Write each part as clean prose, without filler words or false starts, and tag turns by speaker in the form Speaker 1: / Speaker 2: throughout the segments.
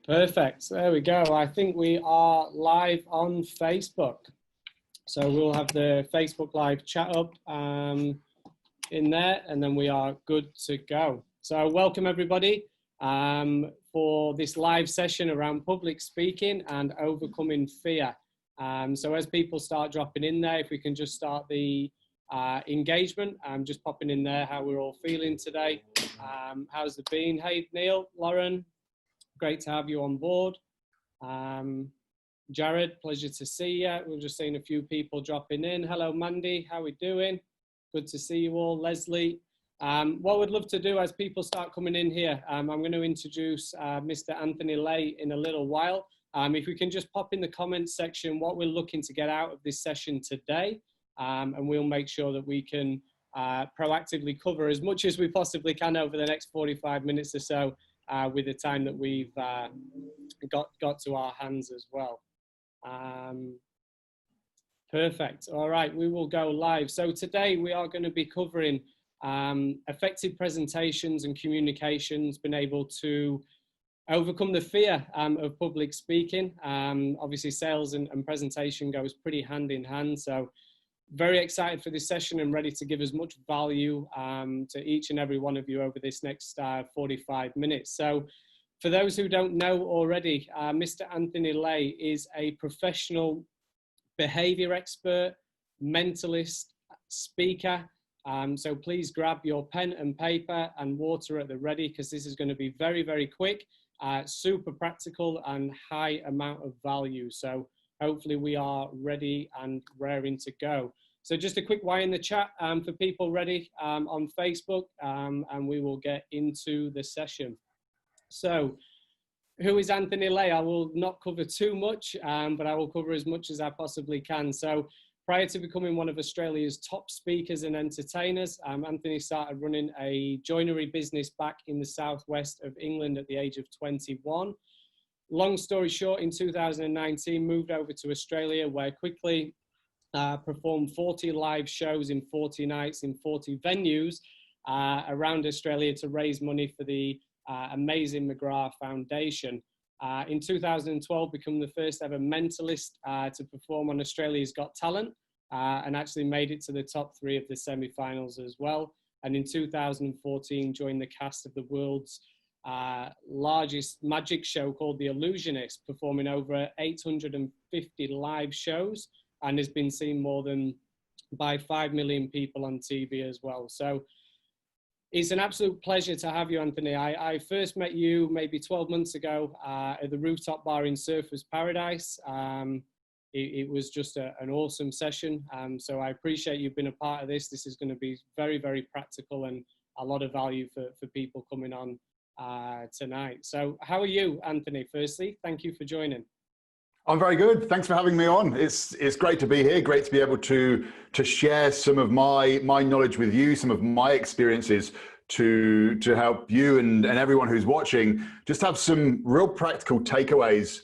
Speaker 1: Perfect. There we go. I think we are live on Facebook. So we'll have the Facebook live chat up in there, and then we are good to go. So welcome everybody for this live session around public speaking and overcoming fear. So as people start dropping in there, if we can just start the engagement, just popping in there how we're all feeling today. How's it been? Hey, Neil, Lauren. Great to have you on board. Jared, pleasure to see you. We're just seeing a few people dropping in. Hello, Mandy. How are we doing? Good to see you all. Leslie. What we'd love to do as people start coming in here, I'm going to introduce Mr. Anthony Laye in a little while. If we can just pop in the comments section what we're looking to get out of this session today, and we'll make sure that we can proactively cover as much as we possibly can over the next 45 minutes or so. With the time that we've got to our hands as well. Perfect. All right, we will go live. So today we are going to be covering effective presentations and communications, being able to overcome the fear of public speaking. Obviously, sales and presentation goes pretty hand in hand. So very excited for this session and ready to give as much value to each and every one of you over this next 45 minutes. So for those who don't know already, Mr. Anthony Laye is a professional behavior expert, mentalist, speaker. So please grab your pen and paper and water at the ready, because this is going to be very, very quick, super practical and high amount of value. So hopefully we are ready and raring to go. So just a quick why in the chat for people ready on Facebook, and we will get into the session. So who is Anthony Laye? I will not cover too much, but I will cover as much as I possibly can. So prior to becoming one of Australia's top speakers and entertainers, Anthony started running a joinery business back in the southwest of England at the age of 21. Long story short, in 2019, moved over to Australia, where quickly performed 40 live shows in 40 nights in 40 venues around Australia to raise money for the amazing McGrath Foundation. In 2012, became the first ever mentalist to perform on Australia's Got Talent, and actually made it to the top 3 of the semi-finals as well. And in 2014, joined the cast of the world's largest magic show called the Illusionists, performing over 850 live shows, and has been seen more than by 5 million people on TV as well. So it's an absolute pleasure to have you, Anthony. I first met you maybe 12 months ago at the rooftop bar in Surfers Paradise. It was just an awesome session. So I appreciate you've been a part of this. This is going to be very, very practical and a lot of value for people coming on tonight. So how are you, Anthony? Firstly, thank you for joining.
Speaker 2: I'm very good. Thanks for having me on. It's great to be here. Great to be able to share some of my knowledge with you, some of my experiences to help you and everyone who's watching just have some real practical takeaways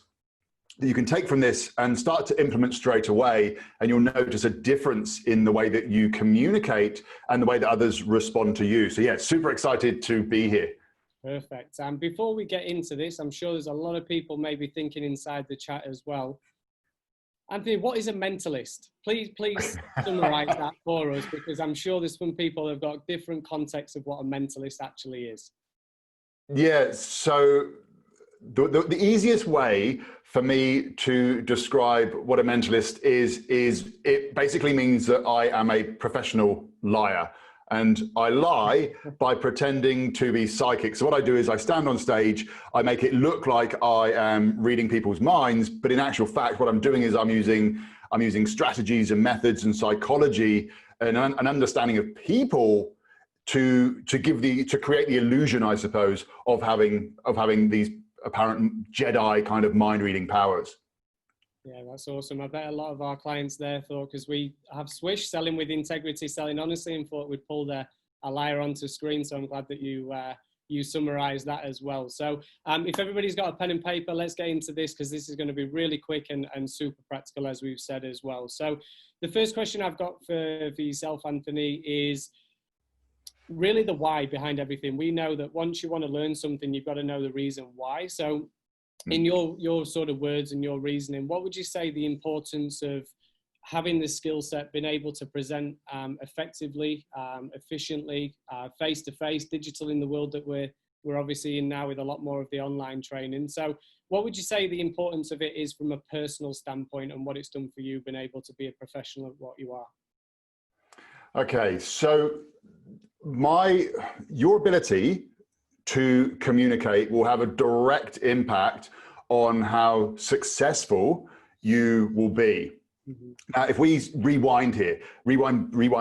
Speaker 2: that you can take from this and start to implement straight away. And you'll notice a difference in the way that you communicate and the way that others respond to you. So yeah, super excited to be here.
Speaker 1: Perfect. Before we get into this, I'm sure there's a lot of people maybe thinking inside the chat as well. Anthony, what is a mentalist? Please summarize that for us, because I'm sure there's some people who've got different contexts of what a mentalist actually is.
Speaker 2: Yeah, so the easiest way for me to describe what a mentalist is it basically means that I am a professional liar. And I lie by pretending to be psychic. So what I do is I stand on stage, I make it look like I am reading people's minds, but in actual fact, what I'm doing is I'm using strategies and methods and psychology and an understanding of people to create the illusion, I suppose, of having these apparent Jedi kind of mind reading powers.
Speaker 1: Yeah, that's awesome. I bet a lot of our clients there thought, because we have SWISH, selling with integrity, selling honestly, and thought we'd pull a liar onto screen. So I'm glad that you summarized that as well. So if everybody's got a pen and paper, let's get into this, because this is going to be really quick and super practical, as we've said as well. So the first question I've got for yourself, Anthony, is really the why behind everything. We know that once you want to learn something, you've got to know the reason why. So in your sort of words and your reasoning, what would you say the importance of having the skill set, being able to present effectively, efficiently, face-to-face, digital in the world that we're obviously in now with a lot more of the online training. So what would you say the importance of it is from a personal standpoint and what it's done for you, being able to be a professional at what you are?
Speaker 2: Okay, so your ability to communicate will have a direct impact on how successful you will be. Mm-hmm. Now, if we rewind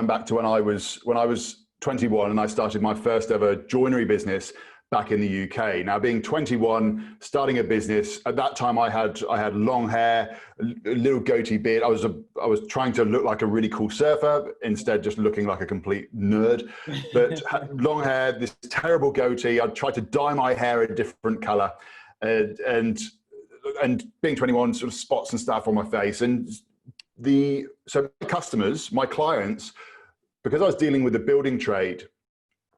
Speaker 2: back to when I was 21 and I started my first ever joinery business back in the UK. Now, being 21, starting a business, at that time I had long hair, a little goatee beard. I was trying to look like a really cool surfer, instead just looking like a complete nerd. But long hair, this terrible goatee. I'd try to dye my hair a different color, and being 21, sort of spots and stuff on my face. And so my customers, my clients, because I was dealing with the building trade,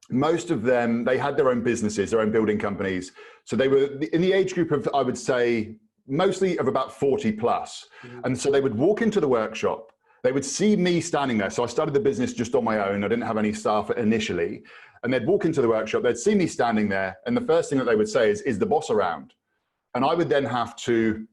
Speaker 2: most of them, they had their own businesses, their own building companies. So they were in the age group of, I would say, mostly of about 40 plus. Mm-hmm. And so they would walk into the workshop, they would see me standing there. So I started the business just on my own. I didn't have any staff initially. And they'd walk into the workshop, they'd see me standing there. And the first thing that they would say is the boss around? And I would then have to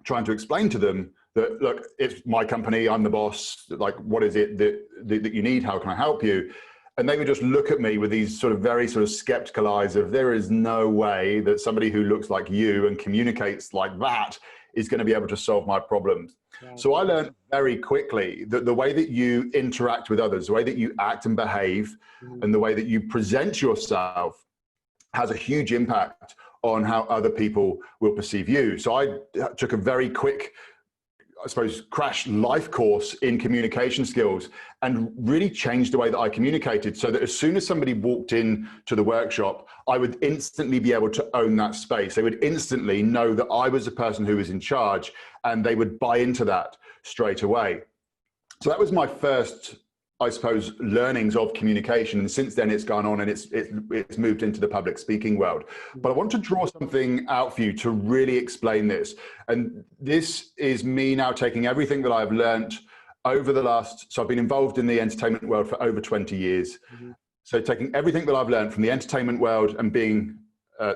Speaker 2: try to explain to them that, look, it's my company, I'm the boss. Like, what is it that you need? How can I help you? And they would just look at me with these very skeptical eyes of, there is no way that somebody who looks like you and communicates like that is going to be able to solve my problems. Yeah. So I learned very quickly that the way that you interact with others, the way that you act and behave, and the way that you present yourself has a huge impact on how other people will perceive you. So I took a very quick, I suppose, crash life course in communication skills and really changed the way that I communicated, so that as soon as somebody walked in to the workshop, I would instantly be able to own that space. They would instantly know that I was the person who was in charge, and they would buy into that straight away. So that was my first, I suppose, learnings of communication. And since then it's gone on and it's moved into the public speaking world. But I want to draw something out for you to really explain this. And this is me now taking everything that I've learned over the last, so I've been involved in the entertainment world for over 20 years. Mm-hmm. So taking everything that I've learned from the entertainment world and being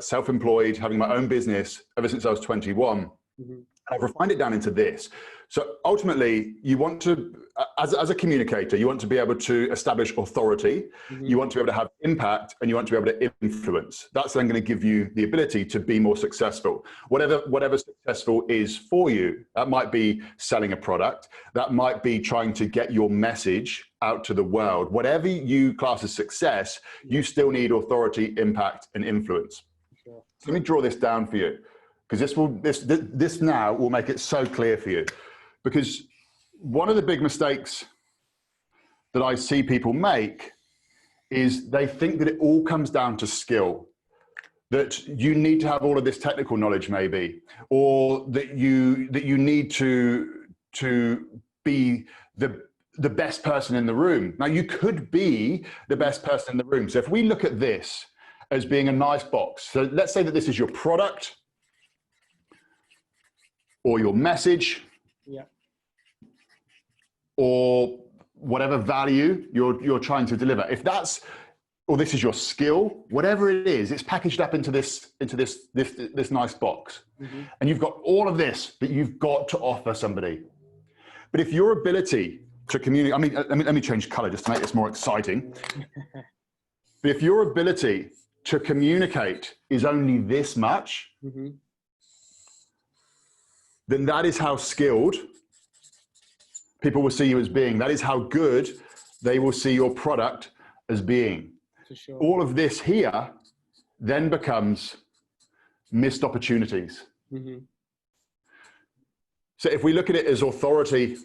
Speaker 2: self-employed, having my own business ever since I was 21, mm-hmm. I've refined it down into this. So ultimately, you want to, as a communicator, you want to be able to establish authority, mm-hmm. you want to be able to have impact, and you want to be able to influence. That's then going to give you the ability to be more successful. Whatever successful is for you, that might be selling a product, that might be trying to get your message out to the world. Whatever you class as success, you still need authority, impact, and influence. Sure. So let me draw this down for you, because this now will make it so clear for you. Because one of the big mistakes that I see people make is they think that it all comes down to skill, that you need to have all of this technical knowledge maybe, or that you need to be the best person in the room. Now, you could be the best person in the room. So if we look at this as being a nice box, so let's say that this is your product or your message, yeah, or whatever value you're trying to deliver. If that's, or this is your skill, whatever it is, it's packaged up into this nice box. Mm-hmm. And you've got all of this that you've got to offer somebody. But if your ability to communicate, let me change color just to make this more exciting. But if your ability to communicate is only this much, mm-hmm. then that is how skilled people will see you as being. That is how good they will see your product as being. For sure. All of this here then becomes missed opportunities. Mm-hmm. So if we look at it as authority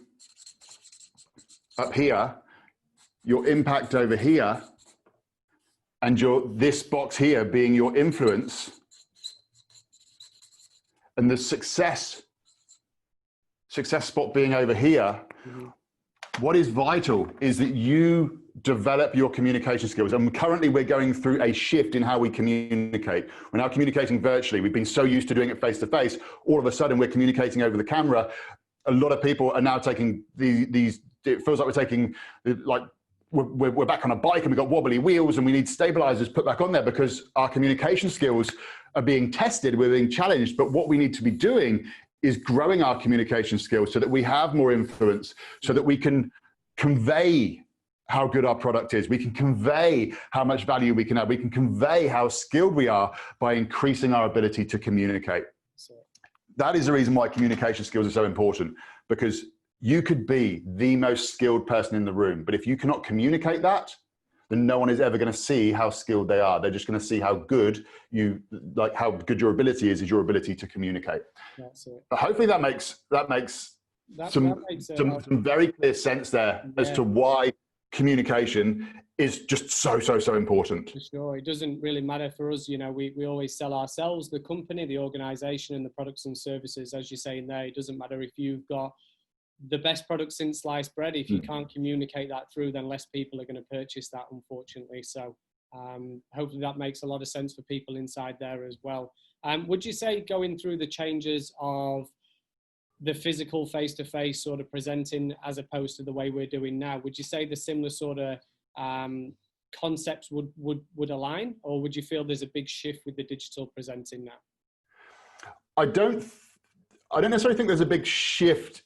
Speaker 2: up here, your impact over here, and this box here being your influence, and the success spot being over here, mm-hmm. what is vital is that you develop your communication skills. And currently we're going through a shift in how we communicate. We're now communicating virtually. We've been so used to doing it face to face. All of a sudden we're communicating over the camera. A lot of people are now taking these, it feels like we're taking, like, we're back on a bike and we've got wobbly wheels and we need stabilizers put back on there because our communication skills are being tested, we're being challenged. But what we need to be doing is growing our communication skills so that we have more influence, so that we can convey how good our product is. We can convey how much value we can have. We can convey how skilled we are by increasing our ability to communicate. That is the reason why communication skills are so important, because you could be the most skilled person in the room, but if you cannot communicate that, then no one is ever going to see how skilled they are. They're just going to see how good how good your ability is your ability to communicate.
Speaker 1: That's it.
Speaker 2: But hopefully that makes some very clear sense there as to why communication is just so important.
Speaker 1: For sure. It doesn't really matter for us. You know, we always sell ourselves, the company, the organization, and the products and services. As you say in there, it doesn't matter if you've got the best product since sliced bread. If you can't communicate that through, then less people are going to purchase that, unfortunately. So hopefully that makes a lot of sense for people inside there as well. Would you say, going through the changes of the physical face-to-face sort of presenting as opposed to the way we're doing now, would you say the similar sort of concepts would align, or would you feel there's a big shift with the digital presenting now?
Speaker 2: I don't necessarily think there's a big shift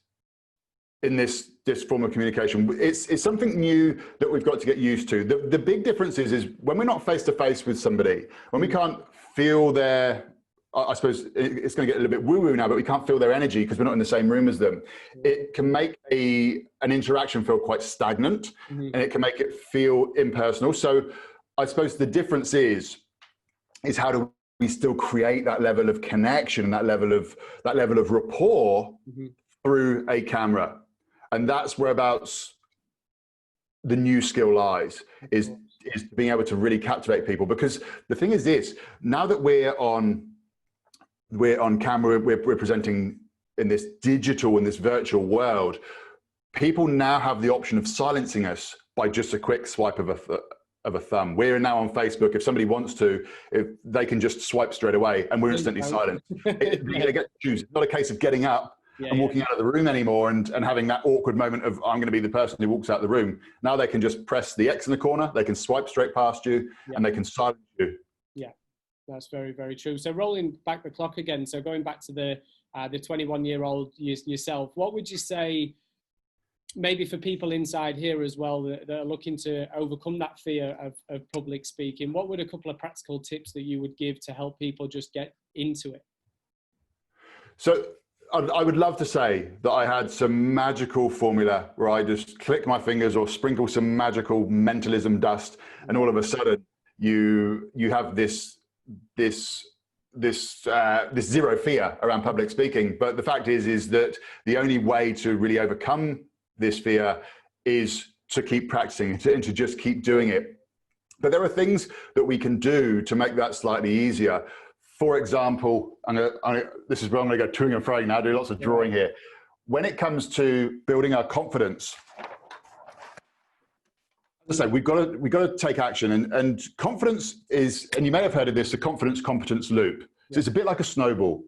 Speaker 2: in this form of communication. It's something new that we've got to get used to. The big difference is when we're not face to face with somebody, when we can't feel their, I suppose it's going to get a little bit woo-woo now, but we can't feel their energy because we're not in the same room as them. It can make an interaction feel quite stagnant, and it can make it feel impersonal. So I suppose the difference is how do we still create that level of connection and that level of rapport through a camera. And that's whereabouts the new skill lies, is being able to really captivate people. Because the thing is this, now that we're on camera, we're presenting in this digital, in this virtual world, people now have the option of silencing us by just a quick swipe of a thumb. We're now on Facebook. If somebody wants to, if they can just swipe straight away and we're instantly silent. They get to choose. It's not a case of getting up and walking out of the room anymore and having that awkward moment of, I'm going to be the person who walks out the room. Now they can just press the X in the corner, they can swipe straight past you, and they can silence you. Yeah,
Speaker 1: that's very, very true. So rolling back the clock again, so going back to the 21-year-old yourself, what would you say, maybe for people inside here as well that are looking to overcome that fear of public speaking, what would a couple of practical tips that you would give to help people just get into it?
Speaker 2: So I would love to say that I had some magical formula where I just click my fingers or sprinkle some magical mentalism dust, and all of a sudden you have this zero fear around public speaking. But the fact is that the only way to really overcome this fear is to keep practicing and to just keep doing it. But there are things that we can do to make that slightly easier. For example, this is where I'm going to go toing and froing now, do lots of drawing here. When it comes to building our confidence, as I say, we've got to take action, and confidence is, and you may have heard of this, the confidence competence loop. So it's a bit like a snowball.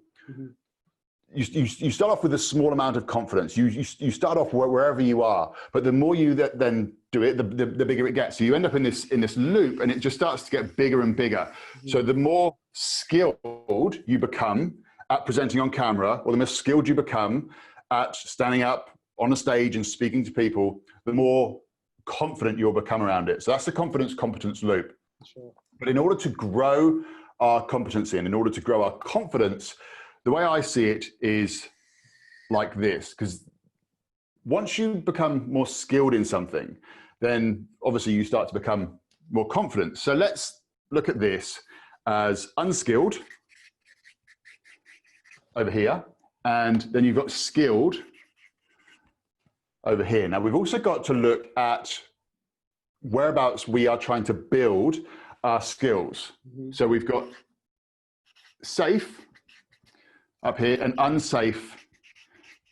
Speaker 2: You start off with a small amount of confidence. You start off wherever you are, but the more you then do it, the bigger it gets. So you end up in this loop, and it just starts to get bigger and bigger. So the more skilled you become at presenting on camera, or the more skilled you become at standing up on a stage and speaking to people, the more confident you'll become around it. So that's the confidence competence loop.
Speaker 1: Sure.
Speaker 2: But in order to grow our competency and in order to grow our confidence, the way I see it is like this, because once you become more skilled in something, then obviously you start to become more confident. So let's look at this as unskilled over here, and then you've got skilled over here. Now we've also got to look at whereabouts we are trying to build our skills. So we've got safe up here and unsafe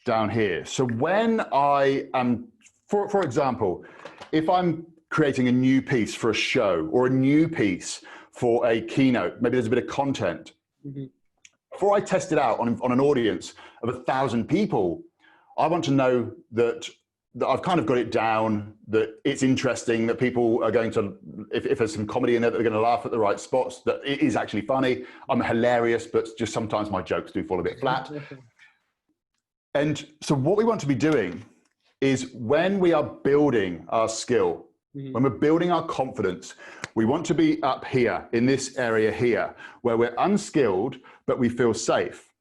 Speaker 2: down here. So when I am, for example, if I'm creating a new piece for a show or a new piece for a keynote, maybe there's a bit of content. Before I test it out on an audience of 1,000 people, I want to know that I've kind of got it down, that it's interesting, that people are going to, if there's some comedy in there, that they're going to laugh at the right spots, that it is actually funny. I'm hilarious, but just sometimes my jokes do fall a bit flat. And so what we want to be doing is when we are building our skill, when we're building our confidence, we want to be up here in this area here, where we're unskilled, but we feel safe.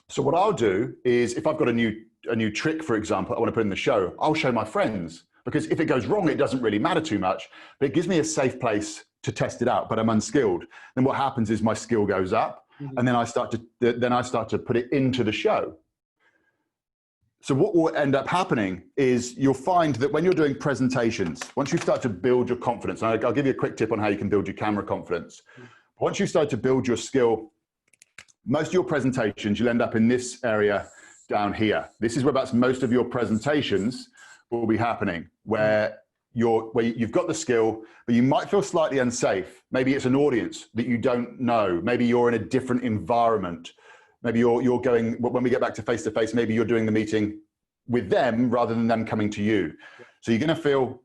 Speaker 2: So what I'll do is, if I've got a new trick, for example, I want to put in the show, I'll show my friends, because if it goes wrong, it doesn't really matter too much, but it gives me a safe place to test it out, but I'm unskilled. Then what happens is my skill goes up, and then I start to put it into the show. So what will end up happening is you'll find that when you're doing presentations, once you start to build your confidence, and I'll give you a quick tip on how you can build your camera confidence. Once you start to build your skill, most of your presentations, you'll end up in this area down here. This is whereabouts most of your presentations will be happening, where you've got the skill, but you might feel slightly unsafe. Maybe it's an audience that you don't know. Maybe you're in a different environment. Maybe you're going, when we get back to face-to-face, maybe you're doing the meeting with them rather than them coming to you. So you're going to feel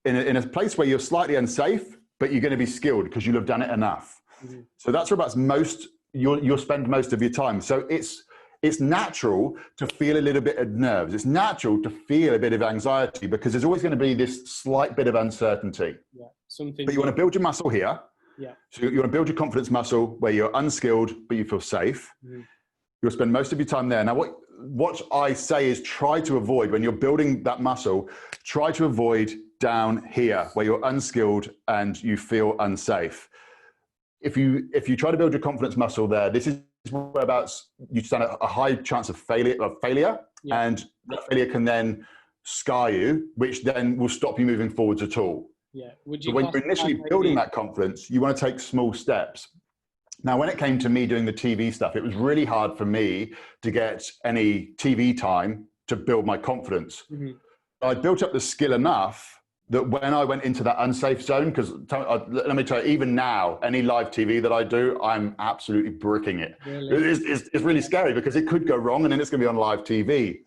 Speaker 2: in a place where you're slightly unsafe, but you're going to be skilled because you'll have done it enough. So that's whereabouts you'll spend most of your time. So it's natural to feel a little bit of nerves. It's natural to feel a bit of anxiety because there's always going to be this slight bit of uncertainty. But you want to build your muscle here. So you want to build your confidence muscle where you're unskilled, but you feel safe. You'll spend most of your time there. Now, what I say is try to avoid, when you're building that muscle, try to avoid down here where you're unskilled and you feel unsafe. If you try to build your confidence muscle there, this is whereabouts you stand a high chance of failure, and that failure can then scar you, which then will stop you moving forwards at all. So when you're initially building that confidence, you want to take small steps. Now, when it came to me doing the TV stuff, it was really hard for me to get any TV time to build my confidence. I built up the skill enough that when I went into that unsafe zone, because let me tell you, even now, any live TV that I do, I'm absolutely bricking it. It's really scary because it could go wrong and then it's going to be on live TV.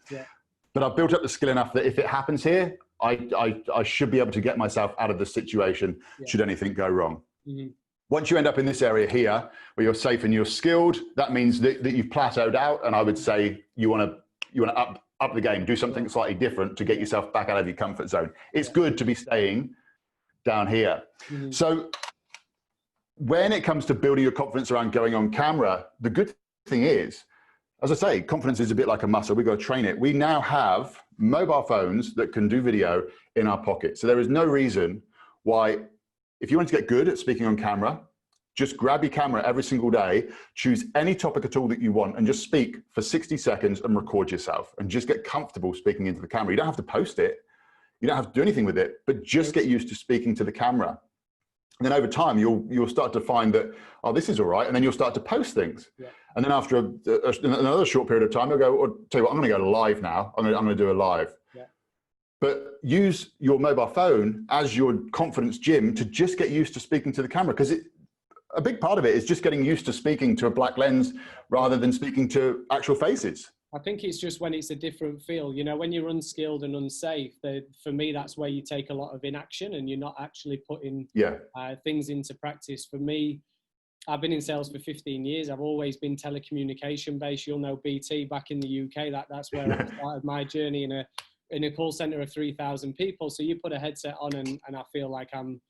Speaker 2: But I've built up the skill enough that if it happens here, I should be able to get myself out of the situation should anything go wrong. Once you end up in this area here where you're safe and you're skilled, that means that you've plateaued out, and I would say you want to up the game, do something slightly different to get yourself back out of your comfort zone. It's good to be staying down here. So when it comes to building your confidence around going on camera, the good thing is, as I say, confidence is a bit like a muscle. We've got to train it. We now have mobile phones that can do video in our pocket. So there is no reason why, if you want to get good at speaking on camera, just grab your camera every single day, choose any topic at all that you want, and just speak for 60 seconds and record yourself and just get comfortable speaking into the camera. You don't have to post it. You don't have to do anything with it, but just get used to speaking to the camera. And then over time, you'll start to find that, oh, this is all right. And then you'll start to post things. And then after another short period of time, you'll go, oh, tell you what, I'm going to go live now. I'm going to do a live. But use your mobile phone as your confidence gym to just get used to speaking to the camera. Because a big part of it is just getting used to speaking to a black lens rather than speaking to actual faces.
Speaker 1: I think it's just when it's a different feel, you know, when you're unskilled and unsafe, for me, that's where you take a lot of inaction and you're not actually putting things into practice. For me, I've been in sales for 15 years. I've always been telecommunication based. You'll know BT back in the UK. That's where I started my journey in a call center of 3,000 people. So you put a headset on and I feel like I'm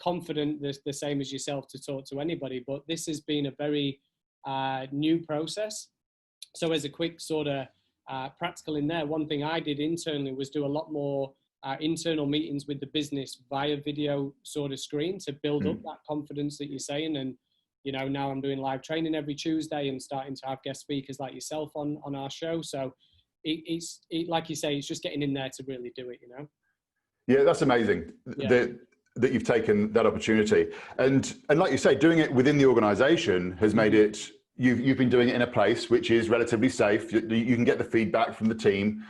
Speaker 1: confident the same as yourself to talk to anybody. But this has been a very new process. So as a quick sort of practical in there, one thing I did internally was do a lot more internal meetings with the business via video sort of screen to build up that confidence that you're saying. And, you know, now I'm doing live training every Tuesday and starting to have guest speakers like yourself on our show. So it's like you say, it's just getting in there to really do it, you know?
Speaker 2: Yeah, that's amazing that you've taken that opportunity. And like you say, doing it within the organization has made it, you've been doing it in a place which is relatively safe. You can get the feedback from the team.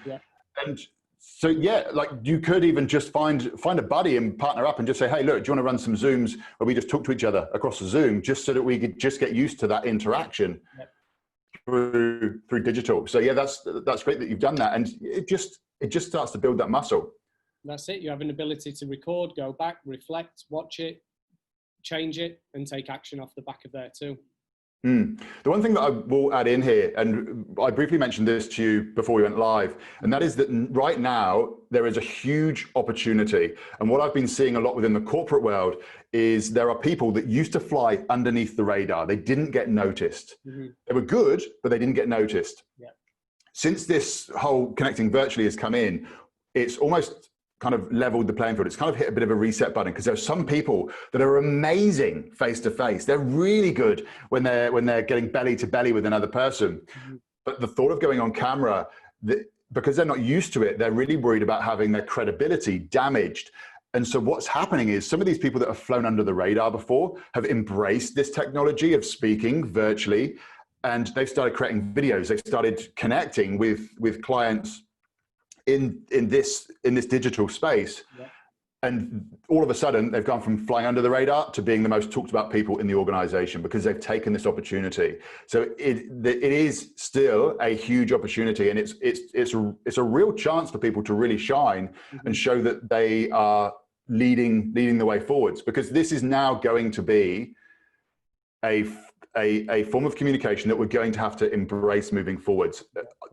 Speaker 2: And So yeah, like you could even just find a buddy and partner up and just say, hey, look, do you want to run some Zooms where we just talk to each other across the Zoom, just so that we could just get used to that interaction through digital. So yeah, that's great that you've done that, and it just starts to build that muscle.
Speaker 1: That's it. You have an ability to record, go back, reflect, watch it, change it, and take action off the back of there too.
Speaker 2: The one thing that I will add in here, and I briefly mentioned this to you before we went live, and that is that right now there is a huge opportunity. And what I've been seeing a lot within the corporate world is there are people that used to fly underneath the radar. They didn't get noticed. They were good, but they didn't get noticed. Since this whole connecting virtually has come in, it's almost kind of leveled the playing field. It's kind of hit a bit of a reset button, because there's some people that are amazing face to face. They're really good when they're getting belly to belly with another person. But the thought of going on camera, because they're not used to it, they're really worried about having their credibility damaged. And so what's happening is some of these people that have flown under the radar before have embraced this technology of speaking virtually, and they've started creating videos. They've started connecting with clients in this digital space. And all of a sudden they've gone from flying under the radar to being the most talked about people in the organization, because they've taken this opportunity. So it is still a huge opportunity, and it's a real chance for people to really shine and show that they are leading the way forwards, because this is now going to be a form of communication that we're going to have to embrace moving forwards.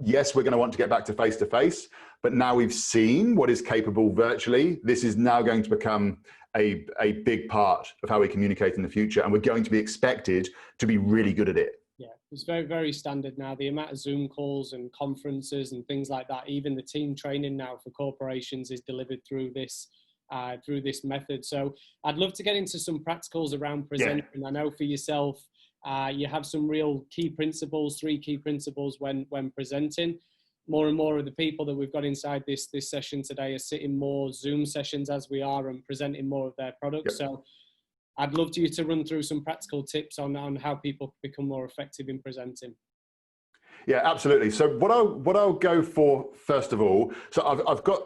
Speaker 2: Yes, we're going to want to get back to face, but now we've seen what is capable virtually. This is now going to become a big part of how we communicate in the future, and we're going to be expected to be really good at it.
Speaker 1: Yeah, it's very, very standard now. The amount of Zoom calls and conferences and things like that, even the team training now for corporations is delivered through this method. So I'd love to get into some practicals around presenting. I know for yourself, you have some real key principles, 3 key principles when presenting. More and more of the people that we've got inside this session today are sitting more Zoom sessions as we are, and presenting more of their products. So I'd love you to run through some practical tips on how people become more effective in presenting.
Speaker 2: Yeah, absolutely. So what I'll go for first of all, so I've got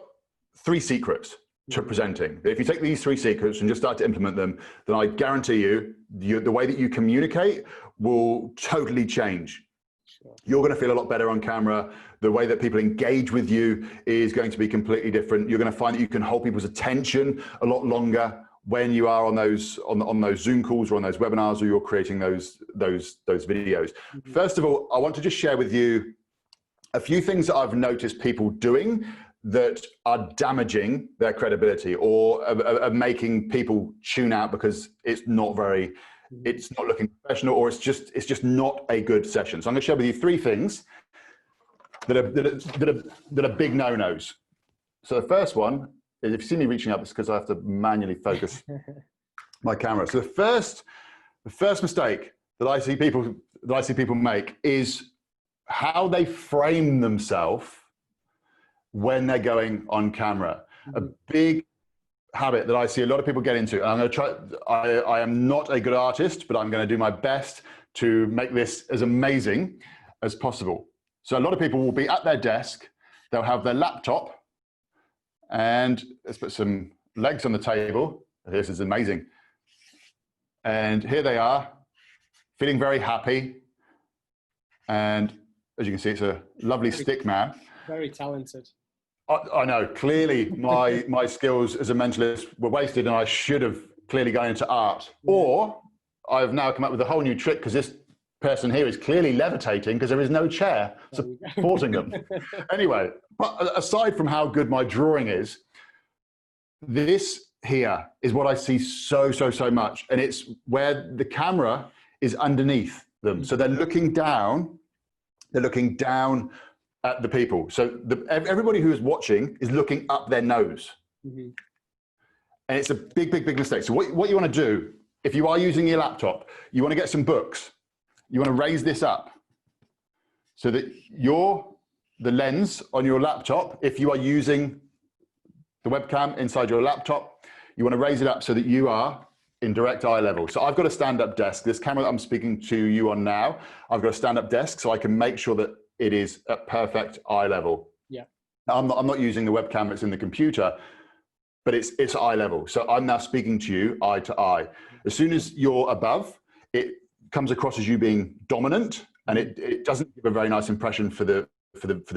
Speaker 2: 3 secrets to presenting. If you take these 3 secrets and just start to implement them, then I guarantee you, the way that you communicate will totally change. You're going to feel a lot better on camera. The way that people engage with you is going to be completely different. You're going to find that you can hold people's attention a lot longer when you are on those Zoom calls or on those webinars, or you're creating those videos. First of all, I want to just share with you a few things that I've noticed people doing that are damaging their credibility, or are making people tune out because it's not looking professional, or it's just not a good session. So I'm going to share with you 3 things that are big no-nos. So the first one is, if you see me reaching up, it's because I have to manually focus my camera. So the first mistake that I see people make is how they frame themselves when they're going on camera. A big habit that I see a lot of people get into, and I'm going to try, I am not a good artist, but I'm going to do my best to make this as amazing as possible. So a lot of people will be at their desk, they'll have their laptop, and let's put some legs on the table. This is amazing. And here they are, feeling very happy. And as you can see, it's a lovely stick man.
Speaker 1: Very talented.
Speaker 2: I know, clearly my skills as a mentalist were wasted, and I should have clearly gone into art. Or I've now come up with a whole new trick, because this person here is clearly levitating because there is no chair supporting them. Anyway, but aside from how good my drawing is, this here is what I see so much, and it's where the camera is underneath them. So they're looking down at the people. So everybody who is watching is looking up their nose. And it's a big mistake. So what you want to do, if you are using your laptop, you want to get some books. You want to raise this up so that the lens on your laptop, if you are using the webcam inside your laptop, you want to raise it up so that you are in direct eye level. So I've got a stand-up desk. This camera that I'm speaking to you on now, I've got a stand-up desk, so I can make sure that it is at perfect eye level.
Speaker 1: Yeah.
Speaker 2: I'm not using the webcam that's in the computer, but it's eye level. So I'm now speaking to you eye to eye. As soon as you're above, it comes across as you being dominant, and it doesn't give a very nice impression for the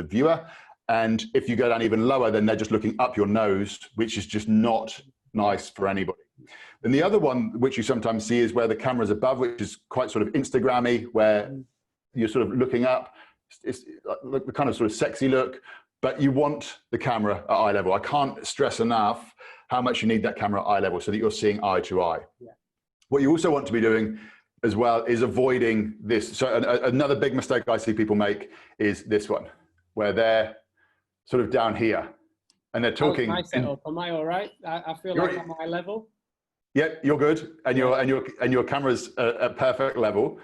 Speaker 2: viewer. And if you go down even lower, then they're just looking up your nose, which is just not nice for anybody. Then the other one, which you sometimes see, is where the camera's above, which is quite sort of Instagrammy, where you're sort of looking up. It's the kind of sort of sexy look, but you want the camera at eye level. I can't stress enough how much you need that camera at eye level so that you're seeing eye to eye. Yeah. What you also want to be doing as well is avoiding this. So another big mistake I see people make is this one, where they're sort of down here and they're talking.
Speaker 1: My setup. Am I all right? I feel like I'm eye level.
Speaker 2: Yeah, you're good, and your camera's at perfect level.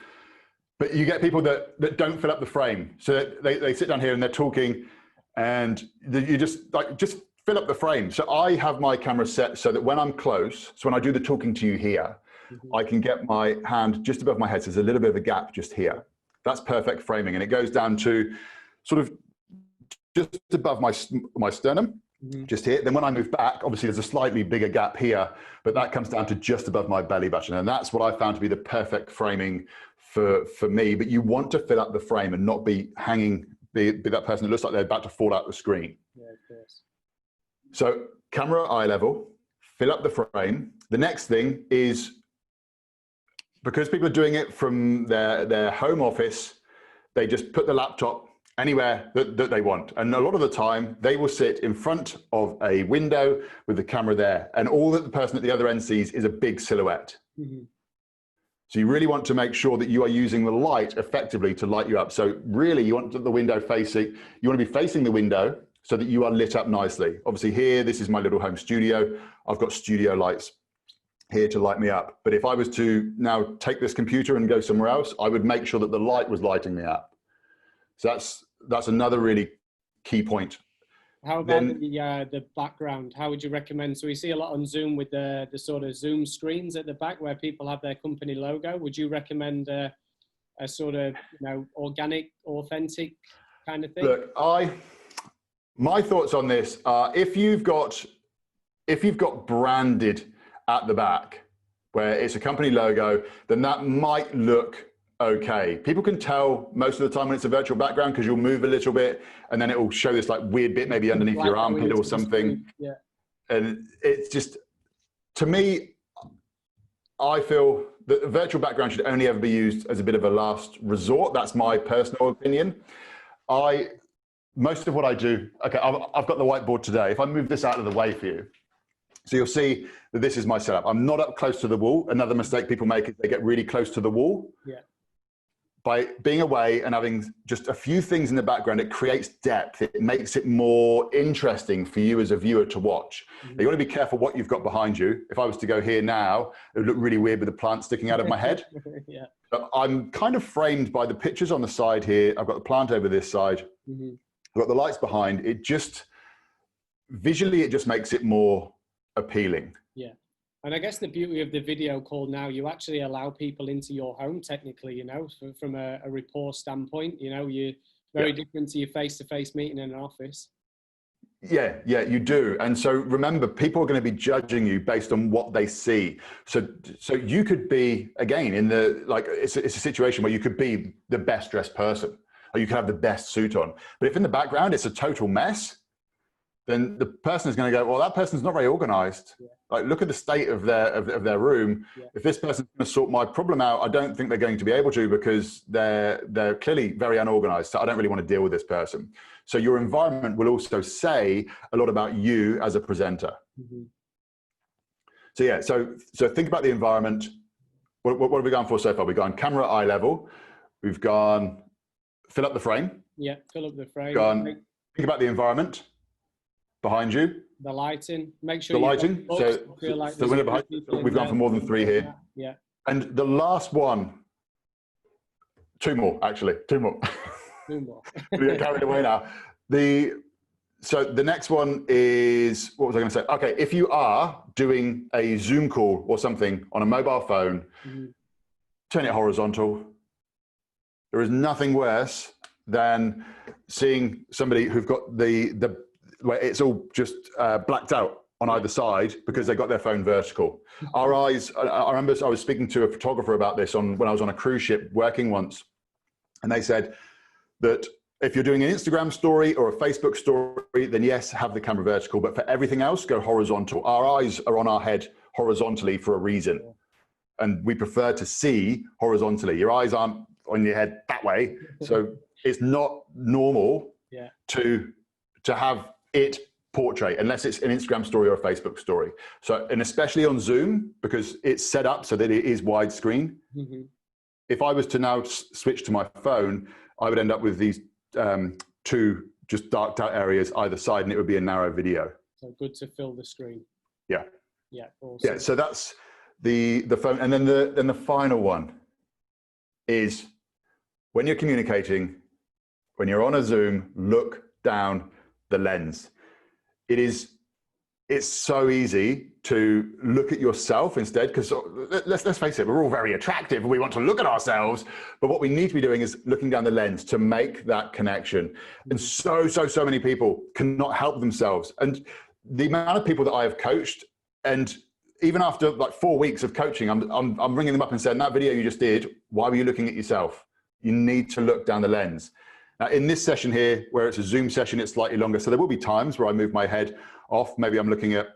Speaker 2: But you get people that don't fill up the frame. So they sit down here and they're talking, and you just fill up the frame. So I have my camera set so that when I'm close, so when I do the talking to you here, I can get my hand just above my head. So there's a little bit of a gap just here. That's perfect framing, and it goes down to sort of just above my sternum, just here. Then when I move back, obviously there's a slightly bigger gap here, but that comes down to just above my belly button, and that's what I found to be the perfect framing for me. But you want to fill up the frame and not be hanging, be that person that looks like they're about to fall out the screen. Yeah, of course. So camera eye level, fill up the frame. The next thing is, because people are doing it from their home office, they just put the laptop anywhere that they want. And a lot of the time, they will sit in front of a window with the camera there, and all that the person at the other end sees is a big silhouette. So you really want to make sure that you are using the light effectively to light you up. So really, you want the window facing, you want to be facing the window so that you are lit up nicely. Obviously here, this is my little home studio. I've got studio lights here to light me up. But if I was to now take this computer and go somewhere else, I would make sure that the light was lighting me up. So that's another really key point.
Speaker 1: How about the background? How would you recommend? So we see a lot on Zoom with the sort of Zoom screens at the back where people have their company logo. Would you recommend a sort of, organic, authentic kind of thing?
Speaker 2: Look, my thoughts on this are, if you've got branded at the back where it's a company logo, then that might look okay. People can tell most of the time when it's a virtual background because you'll move a little bit and then it will show this like weird bit maybe underneath your armpit or something. Yeah. And it's just, to me, I feel that a virtual background should only ever be used as a bit of a last resort. That's my personal opinion. Most of what I do, okay, I've got the whiteboard today. If I move this out of the way for you, so you'll see that this is my setup. I'm not up close to the wall. Another mistake people make is they get really close to the wall. Yeah. By being away and having just a few things in the background, it creates depth. It makes it more interesting for you as a viewer to watch. You want to be careful what you've got behind you. If I was to go here now, it would look really weird with the plant sticking out of my head. Yeah. But I'm kind of framed by the pictures on the side here. I've got the plant over this side. I've got the lights behind. It just, visually, it just makes it more appealing. Yeah.
Speaker 1: And I guess the beauty of the video call now, you actually allow people into your home technically, from a rapport standpoint, you're very different to your face-to-face meeting in an office.
Speaker 2: Yeah, you do. And so remember, people are going to be judging you based on what they see. So you could be, again, it's a situation where you could be the best dressed person, or you could have the best suit on. But if in the background it's a total mess, then the person is going to go, well, that person's not very organized. Yeah. Like, look at the state of their room. Yeah. If this person's going to sort my problem out, I don't think they're going to be able to, because they're clearly very unorganized. So I don't really want to deal with this person. So your environment will also say a lot about you as a presenter. So yeah, so think about the environment. What have we gone for so far? We've gone camera eye level. We've gone fill up the frame. Yeah, fill up the frame. Think about the environment behind you.
Speaker 1: The lighting. Make sure
Speaker 2: the lighting. So the window behind you. We've gone for more than 3 here.
Speaker 1: Yeah.
Speaker 2: And the last one, 2 more actually. 2 more.
Speaker 1: 2 more.
Speaker 2: We get carried away now. So the next one is, what was I going to say? Okay, if you are doing a Zoom call or something on a mobile phone, turn it horizontal. There is nothing worse than seeing somebody who've got where it's all just blacked out on either side because they got their phone vertical. Our eyes, I remember I was speaking to a photographer about this when I was on a cruise ship working once, and they said that if you're doing an Instagram story or a Facebook story, then yes, have the camera vertical, but for everything else, go horizontal. Our eyes are on our head horizontally for a reason, and we prefer to see horizontally. Your eyes aren't on your head that way, so it's not normal to have it portrait unless it's an Instagram story or a Facebook story. So, and especially on Zoom, because it's set up so that it is widescreen. If I was to now switch to my phone, I would end up with these two just darked out areas either side, and it would be a narrow video.
Speaker 1: So good to fill the screen.
Speaker 2: Yeah.
Speaker 1: Awesome.
Speaker 2: Yeah. So that's the phone, and then the final one is when you're communicating, when you're on a Zoom, look down the lens. It's so easy to look at yourself instead, because let's face it, we're all very attractive and we want to look at ourselves, but what we need to be doing is looking down the lens to make that connection. And so many people cannot help themselves. And the amount of people that I have coached, and even after like 4 weeks of coaching, I'm ringing them up and saying, that video you just did, why were you looking at yourself? You need to look down the lens. Now, in this session here, where it's a Zoom session, it's slightly longer. So there will be times where I move my head off. Maybe I'm looking at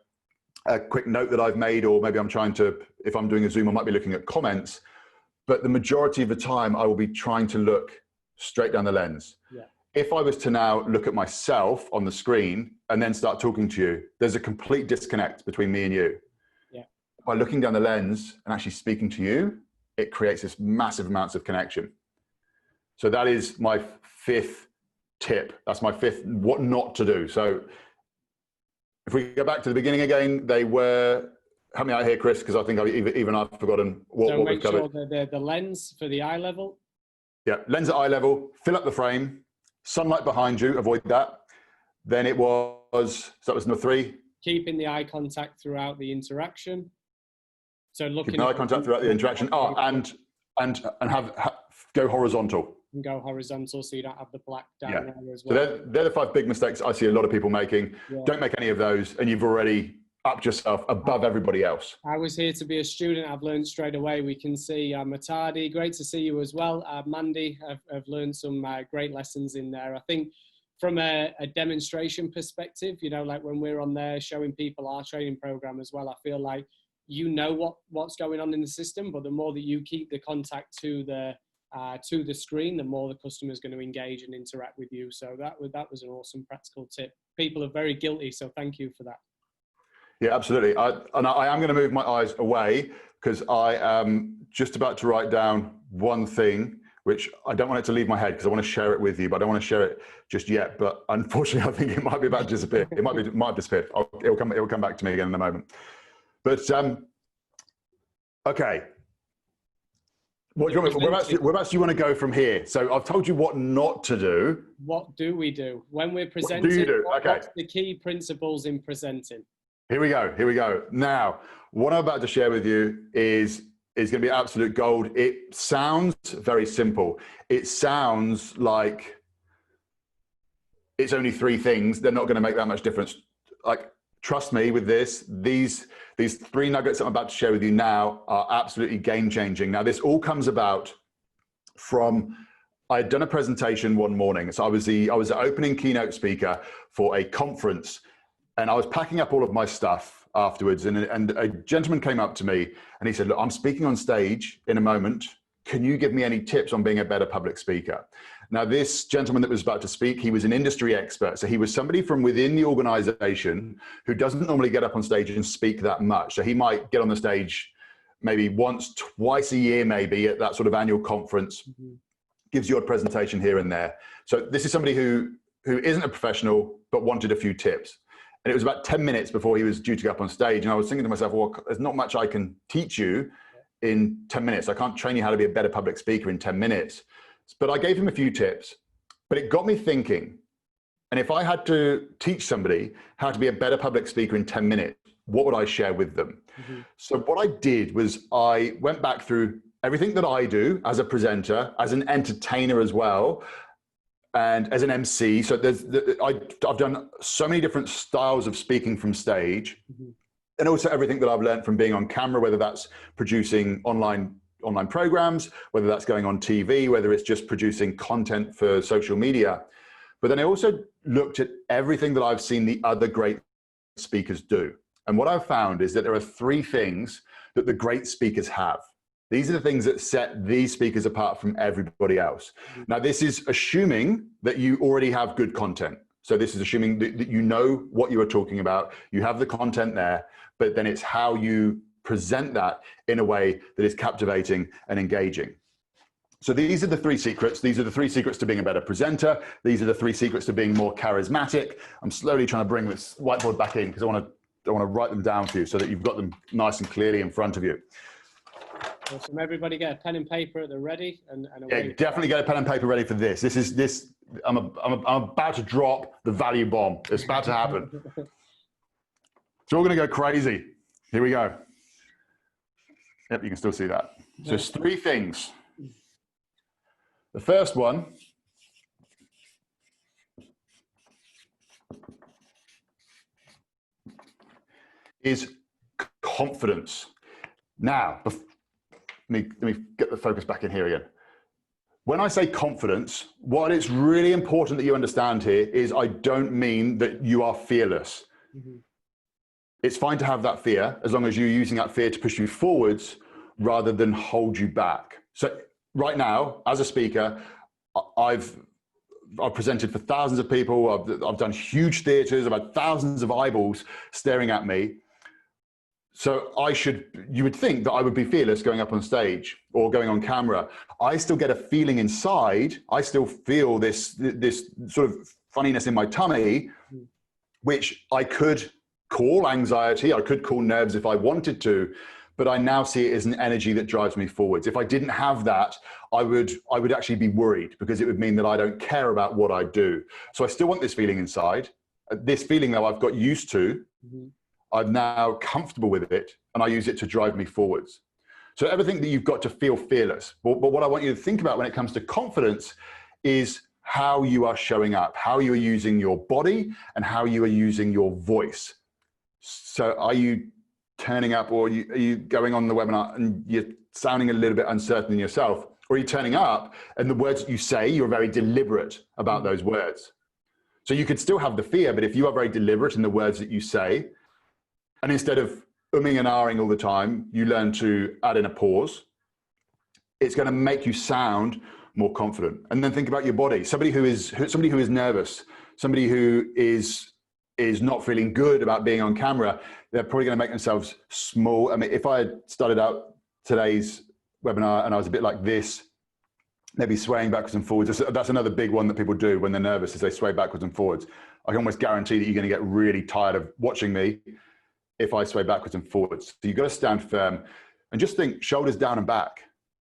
Speaker 2: a quick note that I've made, or maybe I'm trying to, if I'm doing a Zoom, I might be looking at comments. But the majority of the time, I will be trying to look straight down the lens. If I was to now look at myself on the screen and then start talking to you, there's a complete disconnect between me and you. By looking down the lens and actually speaking to you, it creates this massive amounts of connection. So that is my fifth tip. That's my fifth, what not to do. So if we go back to the beginning again, they were, help me out here, Chris, because I think even I've forgotten what we've covered.
Speaker 1: So make sure the lens for the eye level.
Speaker 2: Yeah, lens at eye level, fill up the frame, sunlight behind you, avoid that. Then it was, so that was number 3.
Speaker 1: Keeping the eye contact throughout the interaction. So looking
Speaker 2: at eye contact throughout the interaction. Oh, and go horizontal.
Speaker 1: And go horizontal, so you don't have the black down there as well.
Speaker 2: So they're the 5 big mistakes I see a lot of people making. Don't make any of those, and you've already upped yourself above everybody else.
Speaker 1: I was here to be a student. I've learned straight away. We can see Matadi. Great to see you as well. Mandy, I've learned some great lessons in there. I think from a demonstration perspective, you know, like when we're on there showing people our training program as well, I feel like you know what's going on in the system, but the more that you keep the contact to the screen, the more the customer is going to engage and interact with you. So that was an awesome practical tip. People are very guilty, so thank you for that.
Speaker 2: Yeah, absolutely. I am going to move my eyes away because I am just about to write down one thing, which I don't want it to leave my head because I want to share it with you, but I don't want to share it just yet. But unfortunately, I think it might be about to disappear. It might have disappeared. It'll come back to me again in a moment. But okay. Whereabouts do you want to go from here? So I've told you what not to do.
Speaker 1: What do we do when we're presenting?
Speaker 2: What do you do? Okay.
Speaker 1: What's the key principles in presenting?
Speaker 2: Here we go. Now, what I'm about to share with you is going to be absolute gold. It sounds very simple. It sounds like it's only 3 things. They're not going to make that much difference. Like, trust me with this. These 3 nuggets I'm about to share with you now are absolutely game-changing. Now, this all comes about from, I had done a presentation one morning. So I was the opening keynote speaker for a conference, and I was packing up all of my stuff afterwards. And a gentleman came up to me and he said, look, I'm speaking on stage in a moment. Can you give me any tips on being a better public speaker? Now, this gentleman that was about to speak, he was an industry expert. So he was somebody from within the organization who doesn't normally get up on stage and speak that much. So he might get on the stage maybe once, twice a year, maybe at that sort of annual conference, gives you a presentation here and there. So this is somebody who isn't a professional, but wanted a few tips. And it was about 10 minutes before he was due to go up on stage. And I was thinking to myself, well, there's not much I can teach you in 10 minutes. I can't train you how to be a better public speaker in 10 minutes. But I gave him a few tips, but it got me thinking. And if I had to teach somebody how to be a better public speaker in 10 minutes, what would I share with them? So what I did was I went back through everything that I do as a presenter, as an entertainer as well. and as an MC, so I've done so many different styles of speaking from stage, and also everything that I've learned from being on camera, whether that's producing online programs, whether that's going on TV, whether it's just producing content for social media. But then I also looked at everything that I've seen the other great speakers do. And what I've found is that there are three things that the great speakers have. These are the things that set these speakers apart from everybody else. Now, this is assuming that you already have good content. So this is assuming that you know what you are talking about, you have the content there, but then it's how you present that in a way that is captivating and engaging. So these are the three secrets. These are the three secrets to being a better presenter. These are the three secrets to being more charismatic. I'm slowly trying to bring this whiteboard back in because I want to write them down for you so that you've got them nice and clearly in front of you.
Speaker 1: Awesome. Everybody get a pen and paper at the ready. And
Speaker 2: yeah, definitely get a pen and paper ready for this. I'm about to drop the value bomb. It's about to happen. So we're going to go crazy. Here we go. Yep, you can still see that. So there's three things. The first one is confidence. Now, let me get the focus back in here again. When I say confidence, what it's really important that you understand here is I don't mean that you are fearless. It's fine to have that fear as long as you're using that fear to push you forwards rather than hold you back. So right now, as a speaker, I've presented for thousands of people. I've done huge theaters. I've had thousands of eyeballs staring at me. So you would think that I would be fearless going up on stage or going on camera. I still get a feeling inside. I still feel this sort of funniness in my tummy, which I could call anxiety. I could call nerves if I wanted to, but I now see it as an energy that drives me forwards. If I didn't have that, I would actually be worried because it would mean that I don't care about what I do. So I still want this feeling inside. This feeling though I've got used to, I'm now comfortable with it, and I use it to drive me forwards. So everything that you've got to feel fearless. But what I want you to think about when it comes to confidence is how you are showing up, how you are using your body, and how you are using your voice. So are you turning up, or are you going on the webinar and you're sounding a little bit uncertain in yourself? Or are you turning up and the words that you say, you're very deliberate about those words? So you could still have the fear, but if you are very deliberate in the words that you say, and instead of umming and ahhing all the time, you learn to add in a pause, it's going to make you sound more confident. And then think about your body. Somebody who is nervous, somebody who is not feeling good about being on camera, they're probably going to make themselves small. I mean, if I had started out today's webinar and I was a bit like this, maybe swaying backwards and forwards, that's another big one that people do when they're nervous, is they sway backwards and forwards. I can almost guarantee that you're going to get really tired of watching me if I sway backwards and forwards. So you've got to stand firm and just think shoulders down and back.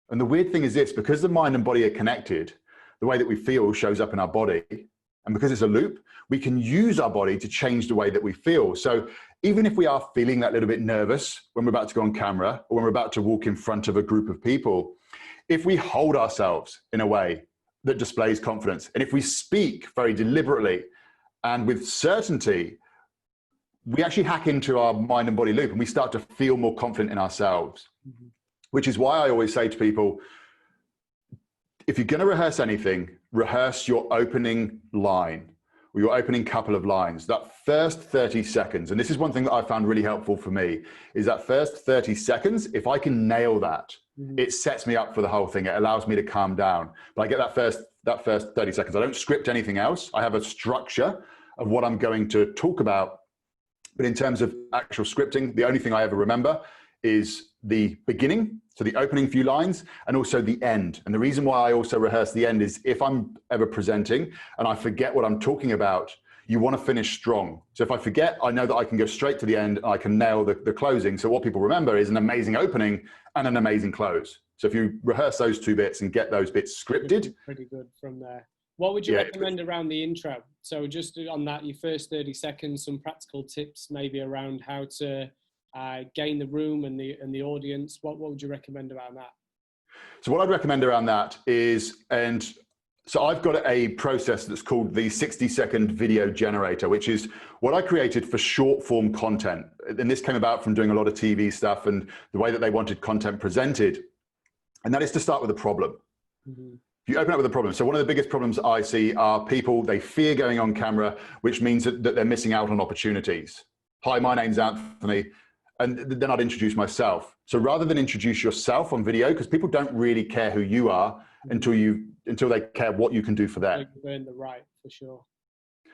Speaker 2: And the weird thing is this, because the mind and body are connected, the way that we feel shows up in our body. And because it's a loop, we can use our body to change the way that we feel. So even if we are feeling that little bit nervous when we're about to go on camera, or when we're about to walk in front of a group of people, if we hold ourselves in a way that displays confidence, and if we speak very deliberately and with certainty, we actually hack into our mind and body loop and we start to feel more confident in ourselves. Which is why I always say to people, if you're going to rehearse anything, rehearse your opening line or your opening couple of lines, that first 30 seconds. And this is one thing that I found really helpful for me, is that first 30 seconds, if I can nail that, it sets me up for the whole thing. It allows me to calm down. But I get that first 30 seconds. I don't script anything else. I have a structure of what I'm going to talk about. But in terms of actual scripting, the only thing I ever remember is the beginning, so the opening few lines, and also the end. And the reason why I also rehearse the end is if I'm ever presenting and I forget what I'm talking about, you want to finish strong. So if I forget, I know that I can go straight to the end and I can nail the closing. So what people remember is an amazing opening and an amazing close. So if you rehearse those two bits and get those bits scripted.
Speaker 1: Pretty good from there. What would you recommend around the intro? So just on that, your first 30 seconds, some practical tips maybe around how to gain the room and the audience. What would you recommend around that?
Speaker 2: So what I'd recommend around that is, and So I've got a process that's called the 60-second video generator, which is what I created for short form content. And this came about from doing a lot of TV stuff and the way that they wanted content presented. And that is to start with a problem. Mm-hmm. You open up with a problem. So one of the biggest problems I see are people, they fear going on camera, which means that they're missing out on opportunities. Hi, my name's Anthony. And then I'd introduce myself. So rather than introduce yourself on video, because people don't really care who you are until they care what you can do for them.
Speaker 1: You're in the right, for sure.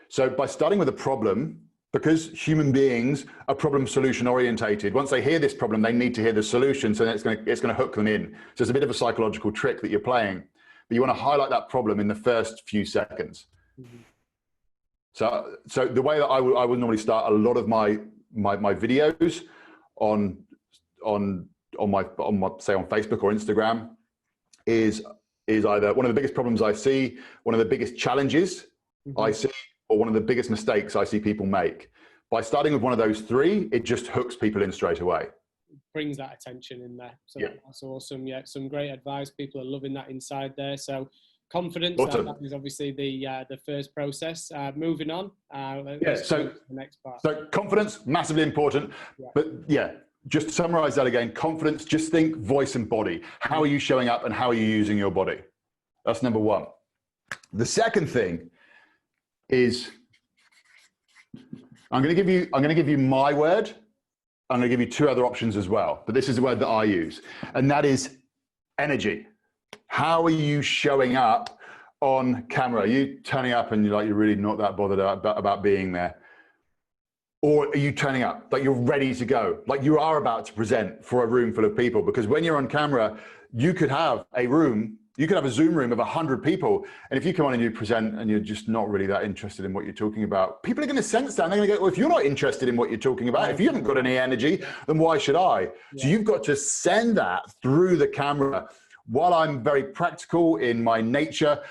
Speaker 2: So by starting with a problem, because human beings are problem solution orientated, once they hear this problem, they need to hear the solution. So then it's going to hook them in. So it's a bit of a psychological trick that you're playing, but you want to highlight that problem in the first few seconds. Mm-hmm. So the way that I would normally start a lot of my videos on my say on Facebook or Instagram is either one of the biggest problems I see, one of the biggest challenges I see, or one of the biggest mistakes I see people make. By starting with one of those three, it just hooks people in straight away.
Speaker 1: Brings that attention in there. So
Speaker 2: yeah.
Speaker 1: That's awesome. Yeah, some great advice. People are loving that inside there. So confidence,
Speaker 2: awesome.
Speaker 1: That is obviously the first process. Moving on.
Speaker 2: So
Speaker 1: the next part.
Speaker 2: So confidence, massively important. Yeah. But yeah, just to summarize that again, confidence, just think voice and body. How are you showing up and how are you using your body? That's number one. The second thing is I'm going to give you my word. I'm going to give you two other options as well, but this is the word that I use, and that is energy. How are you showing up on camera? Are you turning up and you're really not that bothered about being there? Or are you turning up like you're ready to go, like you are about to present for a room full of people? Because when you're on camera, you could have a Zoom room of 100 people. And if you come on and you present and you're just not really that interested in what you're talking about, people are going to sense that. And they're going to go, well, if you're not interested in what you're talking about, if you haven't got any energy, then why should I? Yeah. So you've got to send that through the camera. While I'm very practical in my nature,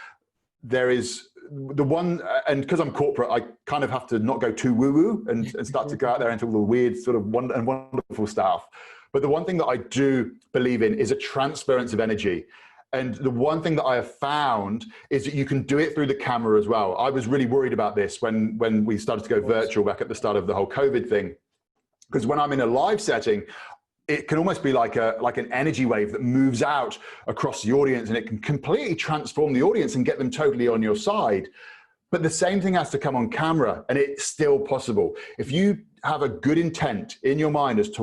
Speaker 2: there is the one, and because I'm corporate, I kind of have to not go too woo-woo and start to go out there into all the weird sort of wonderful stuff. But the one thing that I do believe in is a transference of energy. And the one thing that I have found is that you can do it through the camera as well. I was really worried about this when we started to go virtual back at the start of the whole COVID thing. Because when I'm in a live setting, it can almost be like an energy wave that moves out across the audience, and it can completely transform the audience and get them totally on your side. But the same thing has to come on camera, and it's still possible. If you have a good intent in your mind as to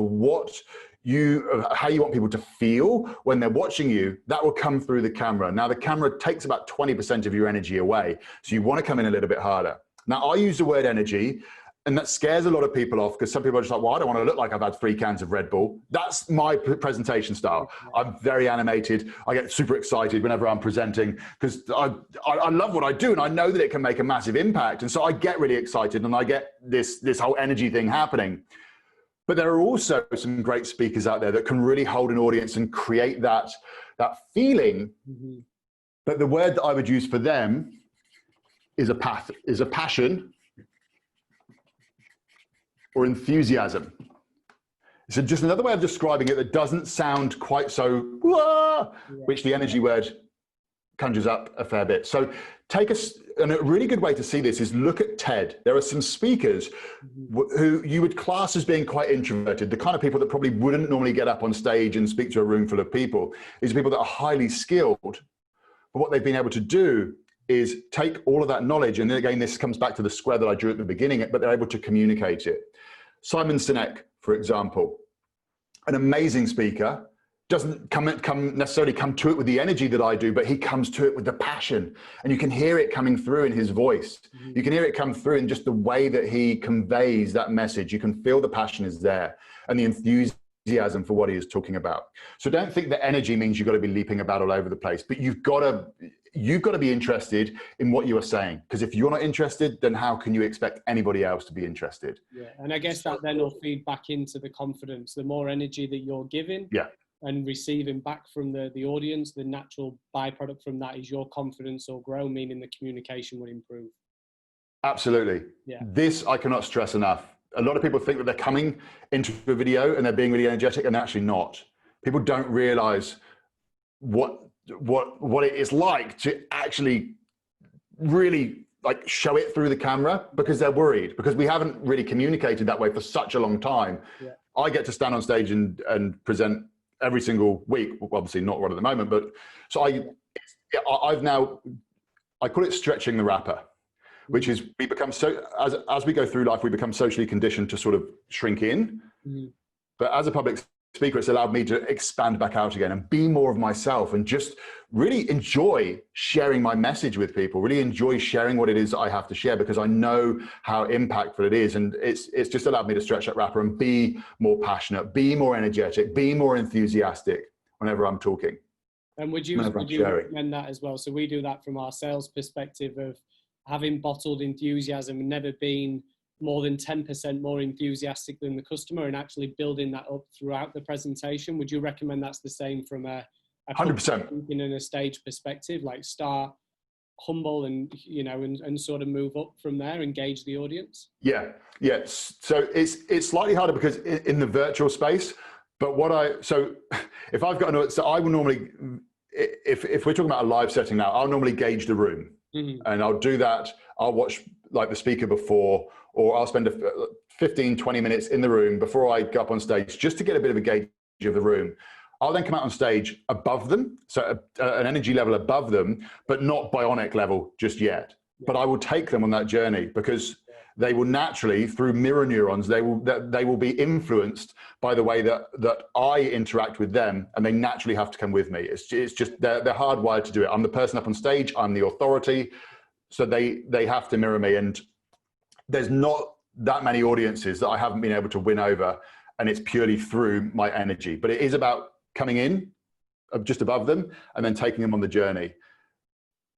Speaker 2: how you want people to feel when they're watching you, that will come through the camera. Now, the camera takes about 20% of your energy away, so you want to come in a little bit harder. Now, I use the word energy, and that scares a lot of people off because some people are just like, well, I don't want to look like I've had 3 cans of Red Bull. That's my presentation style. I'm very animated. I get super excited whenever I'm presenting because I love what I do, and I know that it can make a massive impact. And so I get really excited, and I get this whole energy thing happening. But there are also some great speakers out there that can really hold an audience and create that feeling. Mm-hmm. But the word that I would use for them is a passion or enthusiasm. So just another way of describing it that doesn't sound quite so, which the energy word conjures up a fair bit. So and a really good way to see this is look at TED. There are some speakers who you would class as being quite introverted, the kind of people that probably wouldn't normally get up on stage and speak to a room full of people. These are people that are highly skilled, but what they've been able to do is take all of that knowledge, and then again, this comes back to the square that I drew at the beginning, but they're able to communicate it. Simon Sinek, for example, an amazing speaker, doesn't necessarily come to it with the energy that I do, but he comes to it with the passion, and you can hear it coming through in his voice. You can hear it come through in just the way that he conveys that message. You can feel the passion is there and the enthusiasm for what he is talking about. So don't think that energy means you've got to be leaping about all over the place, but you've got to be interested in what you are saying, because if you're not interested, then how can you expect anybody else to be interested?
Speaker 1: Yeah, and I guess that then will feed back into the confidence. The more energy that you're giving, and receiving back from the audience, the natural byproduct from that is your confidence will grow, meaning the communication will improve.
Speaker 2: Absolutely. Yeah. This I cannot stress enough. A lot of people think that they're coming into a video and they're being really energetic, and they're actually not. People don't realize what it is like to actually really like show it through the camera because they're worried, because we haven't really communicated that way for such a long time.
Speaker 1: Yeah.
Speaker 2: I get to stand on stage and present every single week. Well, obviously not right at the moment, but so I've now, I call it stretching the wrapper, which is we become so, as we go through life, we become socially conditioned to sort of shrink in. But as a public speaker, it's allowed me to expand back out again and be more of myself and just really enjoy sharing my message with people, really enjoy sharing what it is I have to share, because I know how impactful it is. And it's just allowed me to stretch that wrapper and be more passionate, be more energetic, be more enthusiastic whenever I'm talking.
Speaker 1: And would you recommend that as well? So we do that from our sales perspective of having bottled enthusiasm and never being more than 10% more enthusiastic than the customer, and actually building that up throughout the presentation. Would you recommend that's the same from a
Speaker 2: 100%
Speaker 1: in a stage perspective, like start humble and, you know, and sort of move up from there, engage the audience? Yeah.
Speaker 2: So it's slightly harder because in the virtual space, but if I've got so I will normally, if we're talking about a live setting now, I'll normally gauge the room. And I'll do that. I'll watch like the speaker before, or I'll spend 15, 20 minutes in the room before I go up on stage just to get a bit of a gauge of the room. I'll then come out on stage above them, so an energy level above them, but not bionic level just yet. But I will take them on that journey, because they will naturally, through mirror neurons, they will be influenced by the way that I interact with them, and they naturally have to come with me. It's just they're hardwired to do it. I'm the person up on stage. I'm the authority, so they have to mirror me. And there's not that many audiences that I haven't been able to win over, and it's purely through my energy. But it is about coming in just above them and then taking them on the journey.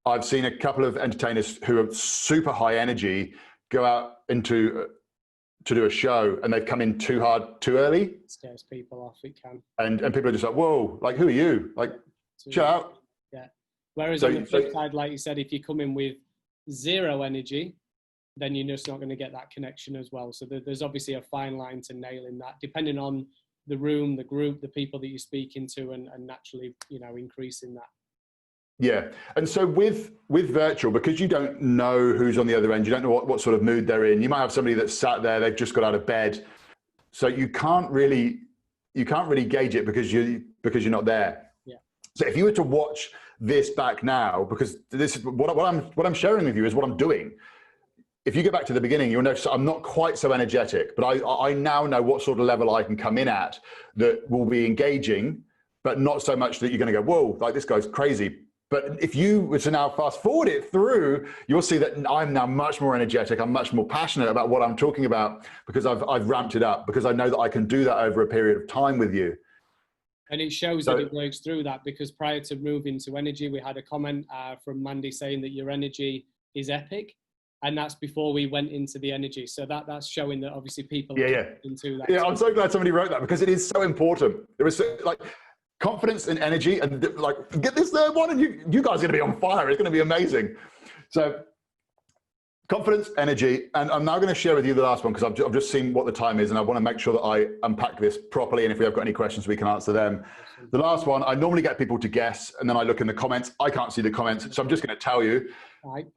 Speaker 2: I've seen a couple of entertainers who are super high energy go out to do a show, and they've come in too hard too early.
Speaker 1: It scares people off. It can.
Speaker 2: And people are just like, whoa, like, who are you? Like, chill out.
Speaker 1: Yeah. Whereas on the flip side, like you said, if you come in with zero energy, then you're just not going to get that connection as well. So there's obviously a fine line to nailing that, depending on the room, the group, the people that you're speaking to, and naturally, you know, increasing that.
Speaker 2: Yeah. And so with virtual, because you don't know who's on the other end, you don't know what sort of mood they're in. You might have somebody that's sat there, they've just got out of bed. So you can't really gauge it because you're not there.
Speaker 1: Yeah.
Speaker 2: So if you were to watch this back now, because this is what I'm sharing with you is what I'm doing. If you go back to the beginning, you'll notice I'm not quite so energetic, but I now know what sort of level I can come in at that will be engaging, but not so much that you're going to go, whoa, like this guy's crazy. But if you were to now fast forward it through, you'll see that I'm now much more energetic. I'm much more passionate about what I'm talking about, because I've ramped it up, because I know that I can do that over a period of time with you.
Speaker 1: And it shows that it works through that, because prior to moving to energy, we had a comment from Mandy saying that your energy is epic. And that's before we went into the energy. So that's showing that obviously people are into that.
Speaker 2: Yeah, I'm so glad somebody wrote that, because it is so important. There is like confidence and energy, and like, get this third one, and you guys are going to be on fire. It's going to be amazing. So confidence, energy, and I'm now going to share with you the last one, because I've just seen what the time is, and I want to make sure that I unpack this properly, and if we have got any questions, we can answer them. The last one, I normally get people to guess, and then I look in the comments. I can't see the comments, so I'm just going to tell you.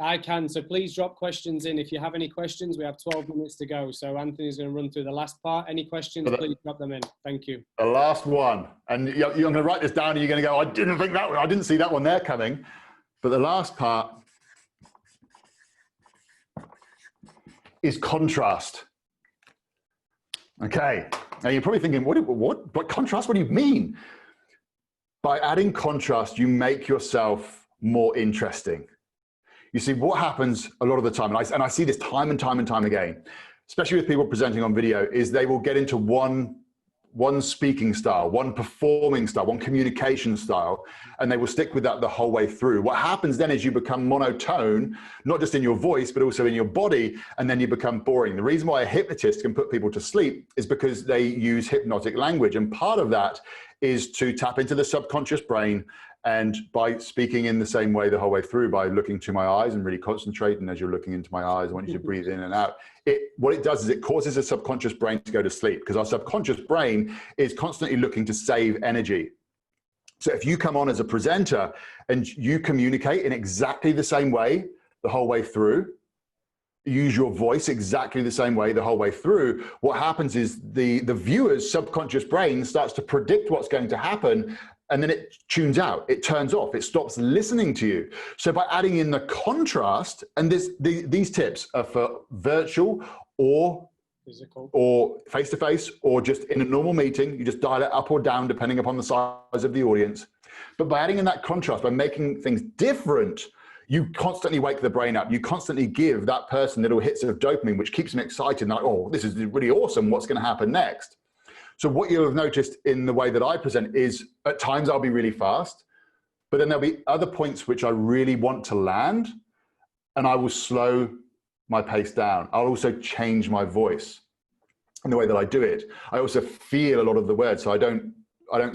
Speaker 1: I can, so please drop questions in. If you have any questions, we have 12 minutes to go. So Anthony's going to run through the last part. Any questions, please drop them in. Thank you.
Speaker 2: The last one, and you're going to write this down, and you're going to go, I didn't see that one there coming. But the last part is contrast. Okay, now you're probably thinking, what contrast? What do you mean? By adding contrast, you make yourself more interesting. You see, what happens a lot of the time, and I see this time and time and time again, especially with people presenting on video, is they will get into one speaking style, one performing style, one communication style, and they will stick with that the whole way through. What happens then is you become monotone, not just in your voice, but also in your body, and then you become boring. The reason why a hypnotist can put people to sleep is because they use hypnotic language, and part of that is to tap into the subconscious brain. And by speaking in the same way the whole way through, by looking to my eyes and really concentrating as you're looking into my eyes, I want you to breathe in and out. What it does is it causes a subconscious brain to go to sleep, because our subconscious brain is constantly looking to save energy. So if you come on as a presenter and you communicate in exactly the same way, the whole way through, use your voice exactly the same way the whole way through, what happens is the viewer's subconscious brain starts to predict what's going to happen, and then it tunes out, it turns off, it stops listening to you. So by adding in the contrast, and these tips are for virtual or
Speaker 1: physical,
Speaker 2: or face-to-face, or just in a normal meeting, you just dial it up or down depending upon the size of the audience. But by adding in that contrast, by making things different, you constantly wake the brain up. You constantly give that person little hits of dopamine, which keeps them excited, and like, oh, this is really awesome, what's going to happen next? So what you'll have noticed in the way that I present is, at times I'll be really fast, but then there'll be other points which I really want to land, and I will slow my pace down. I'll also change my voice and the way that I do it. I also feel a lot of the words, so I don't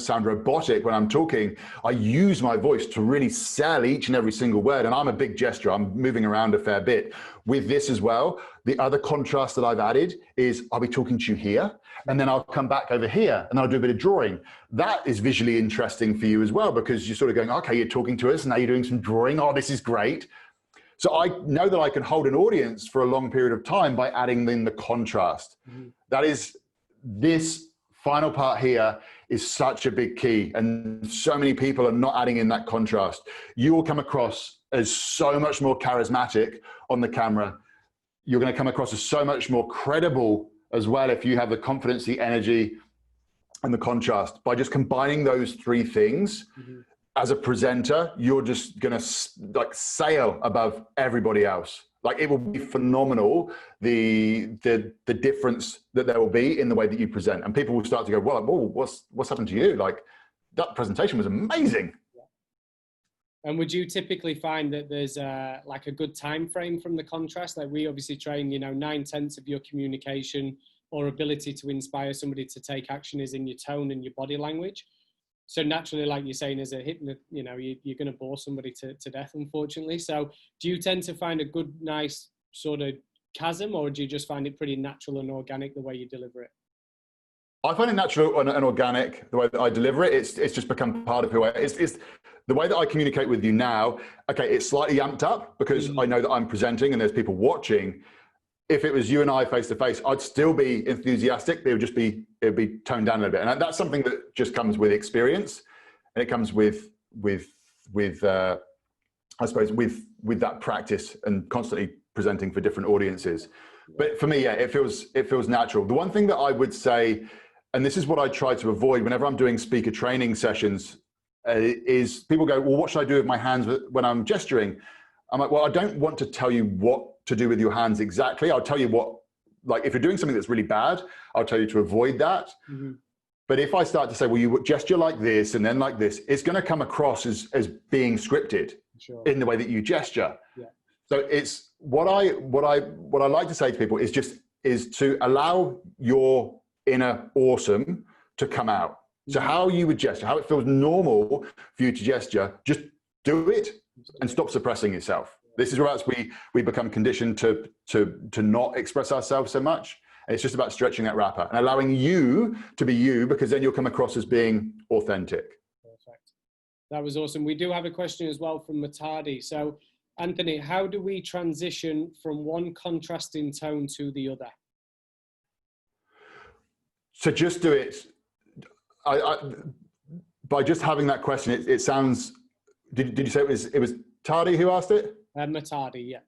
Speaker 2: sound robotic when I'm talking. I use my voice to really sell each and every single word, and I'm a big gesturer. I'm moving around a fair bit. With this as well, the other contrast that I've added is I'll be talking to you here, and then I'll come back over here, and I'll do a bit of drawing. That is visually interesting for you as well, because you're sort of going, okay, you're talking to us, and now you're doing some drawing. Oh, this is great. So I know that I can hold an audience for a long period of time by adding in the contrast. Mm-hmm. That is, this final part here is such a big key, and so many people are not adding in that contrast. You will come across as so much more charismatic on the camera. You're going to come across as so much more credible as well if you have the confidence, the energy, and the contrast. By just combining those three things, mm-hmm. as a presenter, you're just going to like sail above everybody else. Like, it will be phenomenal, the difference that there will be in the way that you present, and people will start to go, well, what's happened to you? Like, that presentation was amazing.
Speaker 1: And would you typically find that there's like a good time frame from the contrast? Like, we obviously train, 9/10 of your communication or ability to inspire somebody to take action is in your tone and your body language. So naturally, like you're saying, as a hypnotist, you're going to bore somebody to death, unfortunately. So do you tend to find a good, nice sort of chasm, or do you just find it pretty natural and organic the way you deliver it?
Speaker 2: I find it natural and organic the way that I deliver it. It's just become part of who I am. It's the way that I communicate with you now. Okay, it's slightly amped up because I know that I'm presenting and there's people watching. If it was you and I face to face, I'd still be enthusiastic. It would be toned down a little bit, and that's something that just comes with experience, and it comes with I suppose with that practice and constantly presenting for different audiences. But for me, yeah, it feels natural. The one thing that I would say, and this is what I try to avoid whenever I'm doing speaker training sessions, is people go, well, what should I do with my hands when I'm gesturing? I'm like, well, I don't want to tell you what to do with your hands exactly. I'll tell you what, like, if you're doing something that's really bad, I'll tell you to avoid that. Mm-hmm. But if I start to say, well, you gesture like this and then like this, it's going to come across as being scripted. Sure. In the way that you gesture. Yeah. So it's what I like to say to people is to allow your inner awesome to come out. Mm-hmm. So how you would gesture, how it feels normal for you to gesture, just do it and stop suppressing yourself. This is where else we become conditioned to not express ourselves so much. And it's just about stretching that wrapper and allowing you to be you, because then you'll come across as being authentic.
Speaker 1: Perfect. That was awesome. We do have a question as well from Matadi. So, Anthony, how do we transition from one contrasting tone to the other? So just do it. By just having that question, it sounds. Did you say it was Tardy who asked it? Matadi, yeah.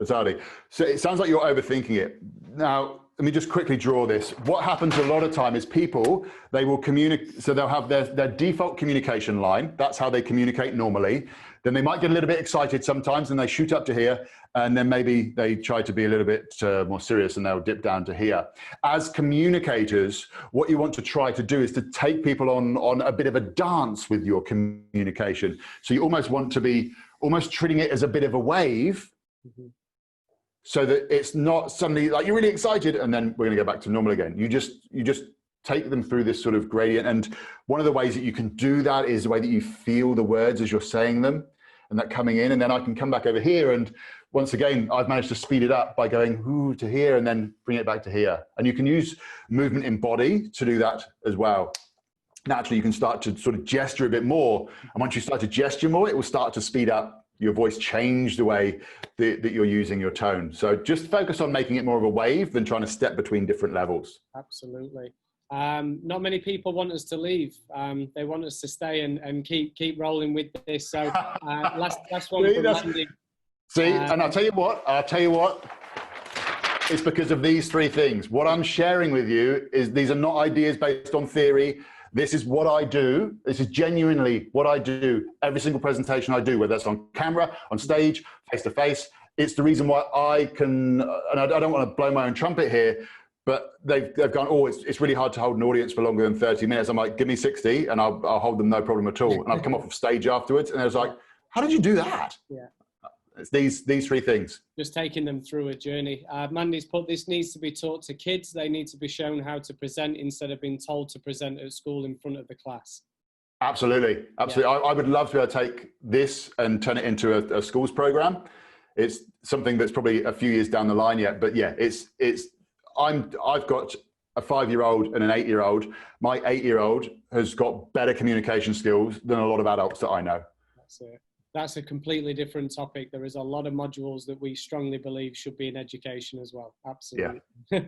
Speaker 2: Matadi. So it sounds like you're overthinking it. Now, let me just quickly draw this. What happens a lot of time is people, they will communicate, so they'll have their default communication line. That's how they communicate normally. Then they might get a little bit excited sometimes and they shoot up to here, and then maybe they try to be a little bit more serious and they'll dip down to here. As communicators, what you want to try to do is to take people on a bit of a dance with your communication. So you almost want to be almost treating it as a bit of a wave. Mm-hmm. So that it's not suddenly like you're really excited and then we're going to go back to normal again. You just take them through this sort of gradient. And one of the ways that you can do that is the way that you feel the words as you're saying them and that coming in. And then I can come back over here. And once again, I've managed to speed it up by going ooh to here and then bring it back to here. And you can use movement in body to do that as well. Naturally, you can start to sort of gesture a bit more. And once you start to gesture more, it will start to speed up your voice change the way that you're using your tone. So just focus on making it more of a wave than trying to step between different levels.
Speaker 1: Absolutely. Not many people want us to leave. They want us to stay and keep rolling with this. So last one from Andy.
Speaker 2: See, and I'll tell you what, it's because of these three things. What I'm sharing with you is these are not ideas based on theory. This is what I do. This is genuinely what I do. Every single presentation I do, whether that's on camera, on stage, face to face. It's the reason why I can, and I don't want to blow my own trumpet here, but they've gone, oh, it's really hard to hold an audience for longer than 30 minutes. I'm like, give me 60 and I'll hold them no problem at all. And I've come off of stage afterwards and I was like, how did you do that?
Speaker 1: Yeah.
Speaker 2: It's these three things.
Speaker 1: Just taking them through a journey. Mandy's put, this needs to be taught to kids. They need to be shown how to present instead of being told to present at school in front of the class.
Speaker 2: Absolutely. Absolutely. Yeah. I would love to be able to take this and turn it into a schools program. It's something that's probably a few years down the line yet, but yeah, I've got a 5-year-old and an 8-year-old. My 8-year-old has got better communication skills than a lot of adults that I know.
Speaker 1: That's it. That's a completely different topic. There is a lot of modules that we strongly believe should be in education as well. Absolutely. Yeah.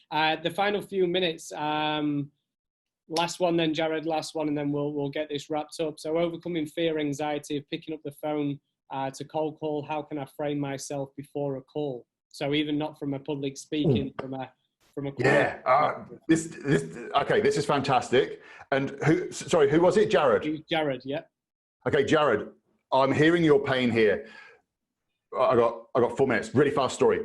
Speaker 1: Yeah. The final few minutes, last one then, Jared, last one, and then we'll get this wrapped up. So overcoming fear, anxiety of picking up the phone to cold call. How can I frame myself before a call? So even not from a public speaking, from a call.
Speaker 2: Yeah. This is fantastic. And who was it? Jared?
Speaker 1: Jared, yeah.
Speaker 2: Okay, Jared, I'm hearing your pain here. I got 4 minutes, really fast story.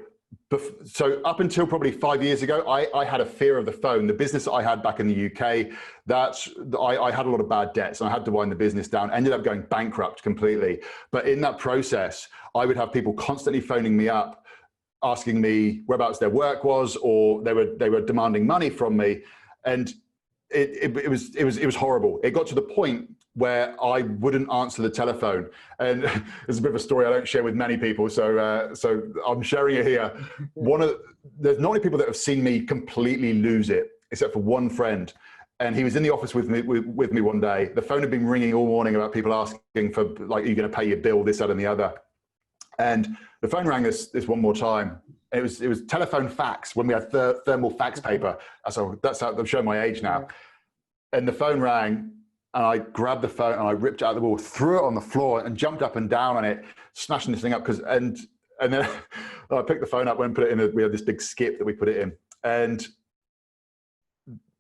Speaker 2: So up until probably 5 years ago, I had a fear of the phone. The business that I had back in the UK, I had a lot of bad debts and I had to wind the business down, ended up going bankrupt completely. But in that process, I would have people constantly phoning me up, asking me whereabouts their work was, or they were demanding money from me. And it was horrible. It got to the point where I wouldn't answer the telephone. And it's a bit of a story I don't share with many people, so I'm sharing it here. There's not many people that have seen me completely lose it, except for one friend. And he was in the office with me one day. The phone had been ringing all morning about people asking for, like, are you going to pay your bill, this, that, and the other. And the phone rang this one more time. It was telephone fax when we had thermal fax paper. That's how I'm showing my age now. And the phone rang, and I grabbed the phone and I ripped it out of the wall, threw it on the floor, and jumped up and down on it, smashing this thing up. And then I picked the phone up, went and put it in. We had this big skip that we put it in, and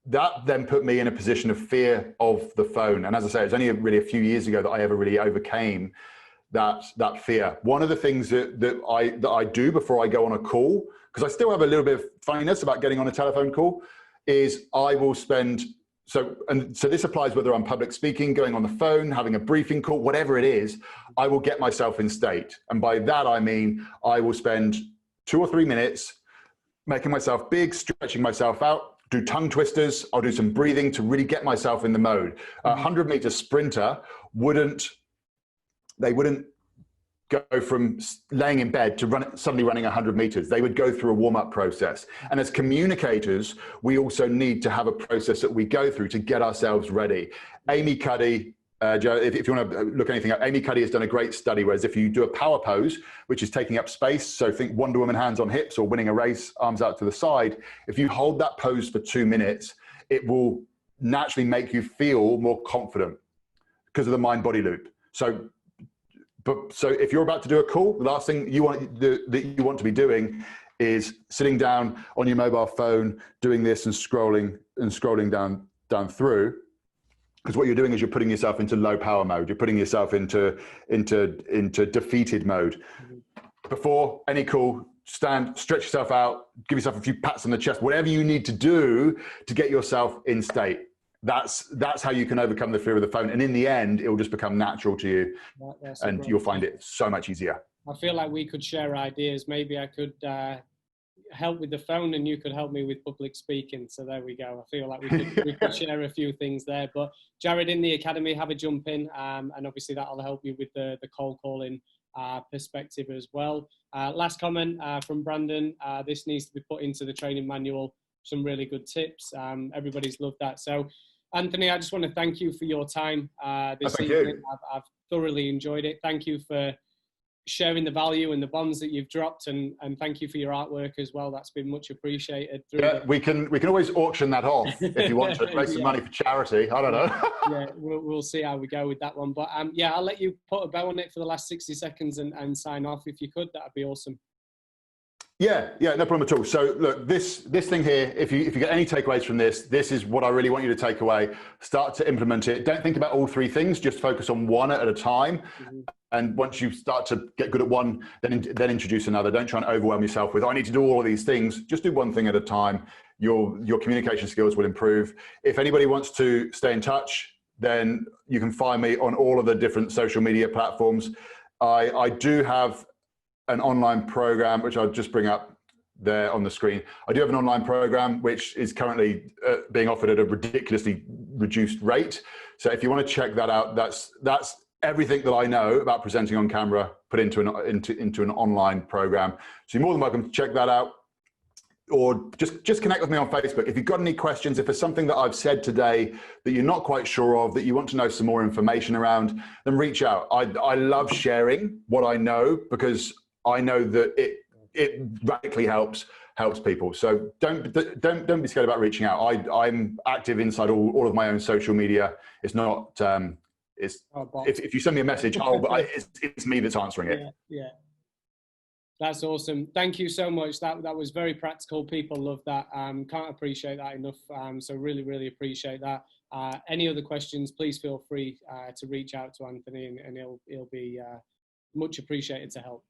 Speaker 2: that then put me in a position of fear of the phone. And as I say, it was only really a few years ago that I ever really overcame that fear. One of the things that I do before I go on a call, because I still have a little bit of funniness about getting on a telephone call, is I will spend. So this applies whether I'm public speaking, going on the phone, having a briefing call, whatever it is, I will get myself in state. And by that, I mean, I will spend 2 or 3 minutes making myself big, stretching myself out, do tongue twisters. I'll do some breathing to really get myself in the mode. A 100-meter sprinter wouldn't go from laying in bed to suddenly running 100 meters. They would go through a warm-up process. And as communicators, we also need to have a process that we go through to get ourselves ready. Amy Cuddy, Joe, if you want to look anything up, Amy Cuddy has done a great study, whereas if you do a power pose, which is taking up space, so think Wonder Woman hands on hips or winning a race, arms out to the side, if you hold that pose for 2 minutes, it will naturally make you feel more confident because of the mind-body loop. So if you're about to do a call, the last thing you want to be doing is sitting down on your mobile phone, doing this and scrolling down through. Because what you're doing is you're putting yourself into low power mode. You're putting yourself into defeated mode. Before any call, stand, stretch yourself out, give yourself a few pats on the chest, whatever you need to do to get yourself in state. That's how you can overcome the fear of the phone. And in the end, it will just become natural to you, and you'll find it so much easier.
Speaker 1: I feel like we could share ideas. Maybe I could help with the phone and you could help me with public speaking. So there we go. I feel like we could share a few things there. But Jared, in the academy, have a jump in. And obviously that'll help you with the cold calling perspective as well. Last comment from Brandon. This needs to be put into the training manual. Some really good tips. Everybody's loved that. So Anthony, I just want to thank you for your time this evening. I've thoroughly enjoyed it. Thank you for sharing the value and the bombs that you've dropped, and thank you for your artwork as well. That's been much appreciated.
Speaker 2: Yeah, we can always auction that off if you want to raise some money for charity. I don't know.
Speaker 1: Yeah, we'll see how we go with that one. But yeah, I'll let you put a bow on it for the last 60 seconds and sign off if you could. That'd be awesome.
Speaker 2: Yeah, no problem at all. So look, this thing here, if you get any takeaways from this is what I really want you to take away. Start to implement it. Don't think about all three things. Just focus on one at a time. Mm-hmm. And once you start to get good at one, then introduce another. Don't try and overwhelm yourself with, I need to do all of these things. Just do one thing at a time. Your communication skills will improve. If anybody wants to stay in touch, then you can find me on all of the different social media platforms. I do have an online program, which I'll just bring up there on the screen. I do have an online program, which is currently being offered at a ridiculously reduced rate. So if you want to check that out, that's everything that I know about presenting on camera put into an online program. So you're more than welcome to check that out, or just connect with me on Facebook. If you've got any questions, if there's something that I've said today that you're not quite sure of, that you want to know some more information around, then reach out. I love sharing what I know, because I know that it radically helps people. So don't be scared about reaching out. I'm active inside all of my own social media. It's not if you send me a message, it's me that's answering it.
Speaker 1: Yeah. That's awesome. Thank you so much. That was very practical. People love that. Can't appreciate that enough. So really appreciate that. Any other questions, please feel free to reach out to Anthony, and he'll be much appreciated to help.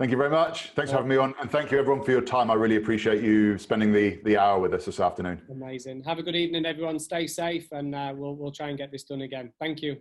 Speaker 2: Thank you very much. Thanks for having me on, and thank you everyone for your time. I really appreciate you spending the hour with us this afternoon.
Speaker 1: Amazing. Have a good evening, everyone. Stay safe, and we'll try and get this done again. Thank you.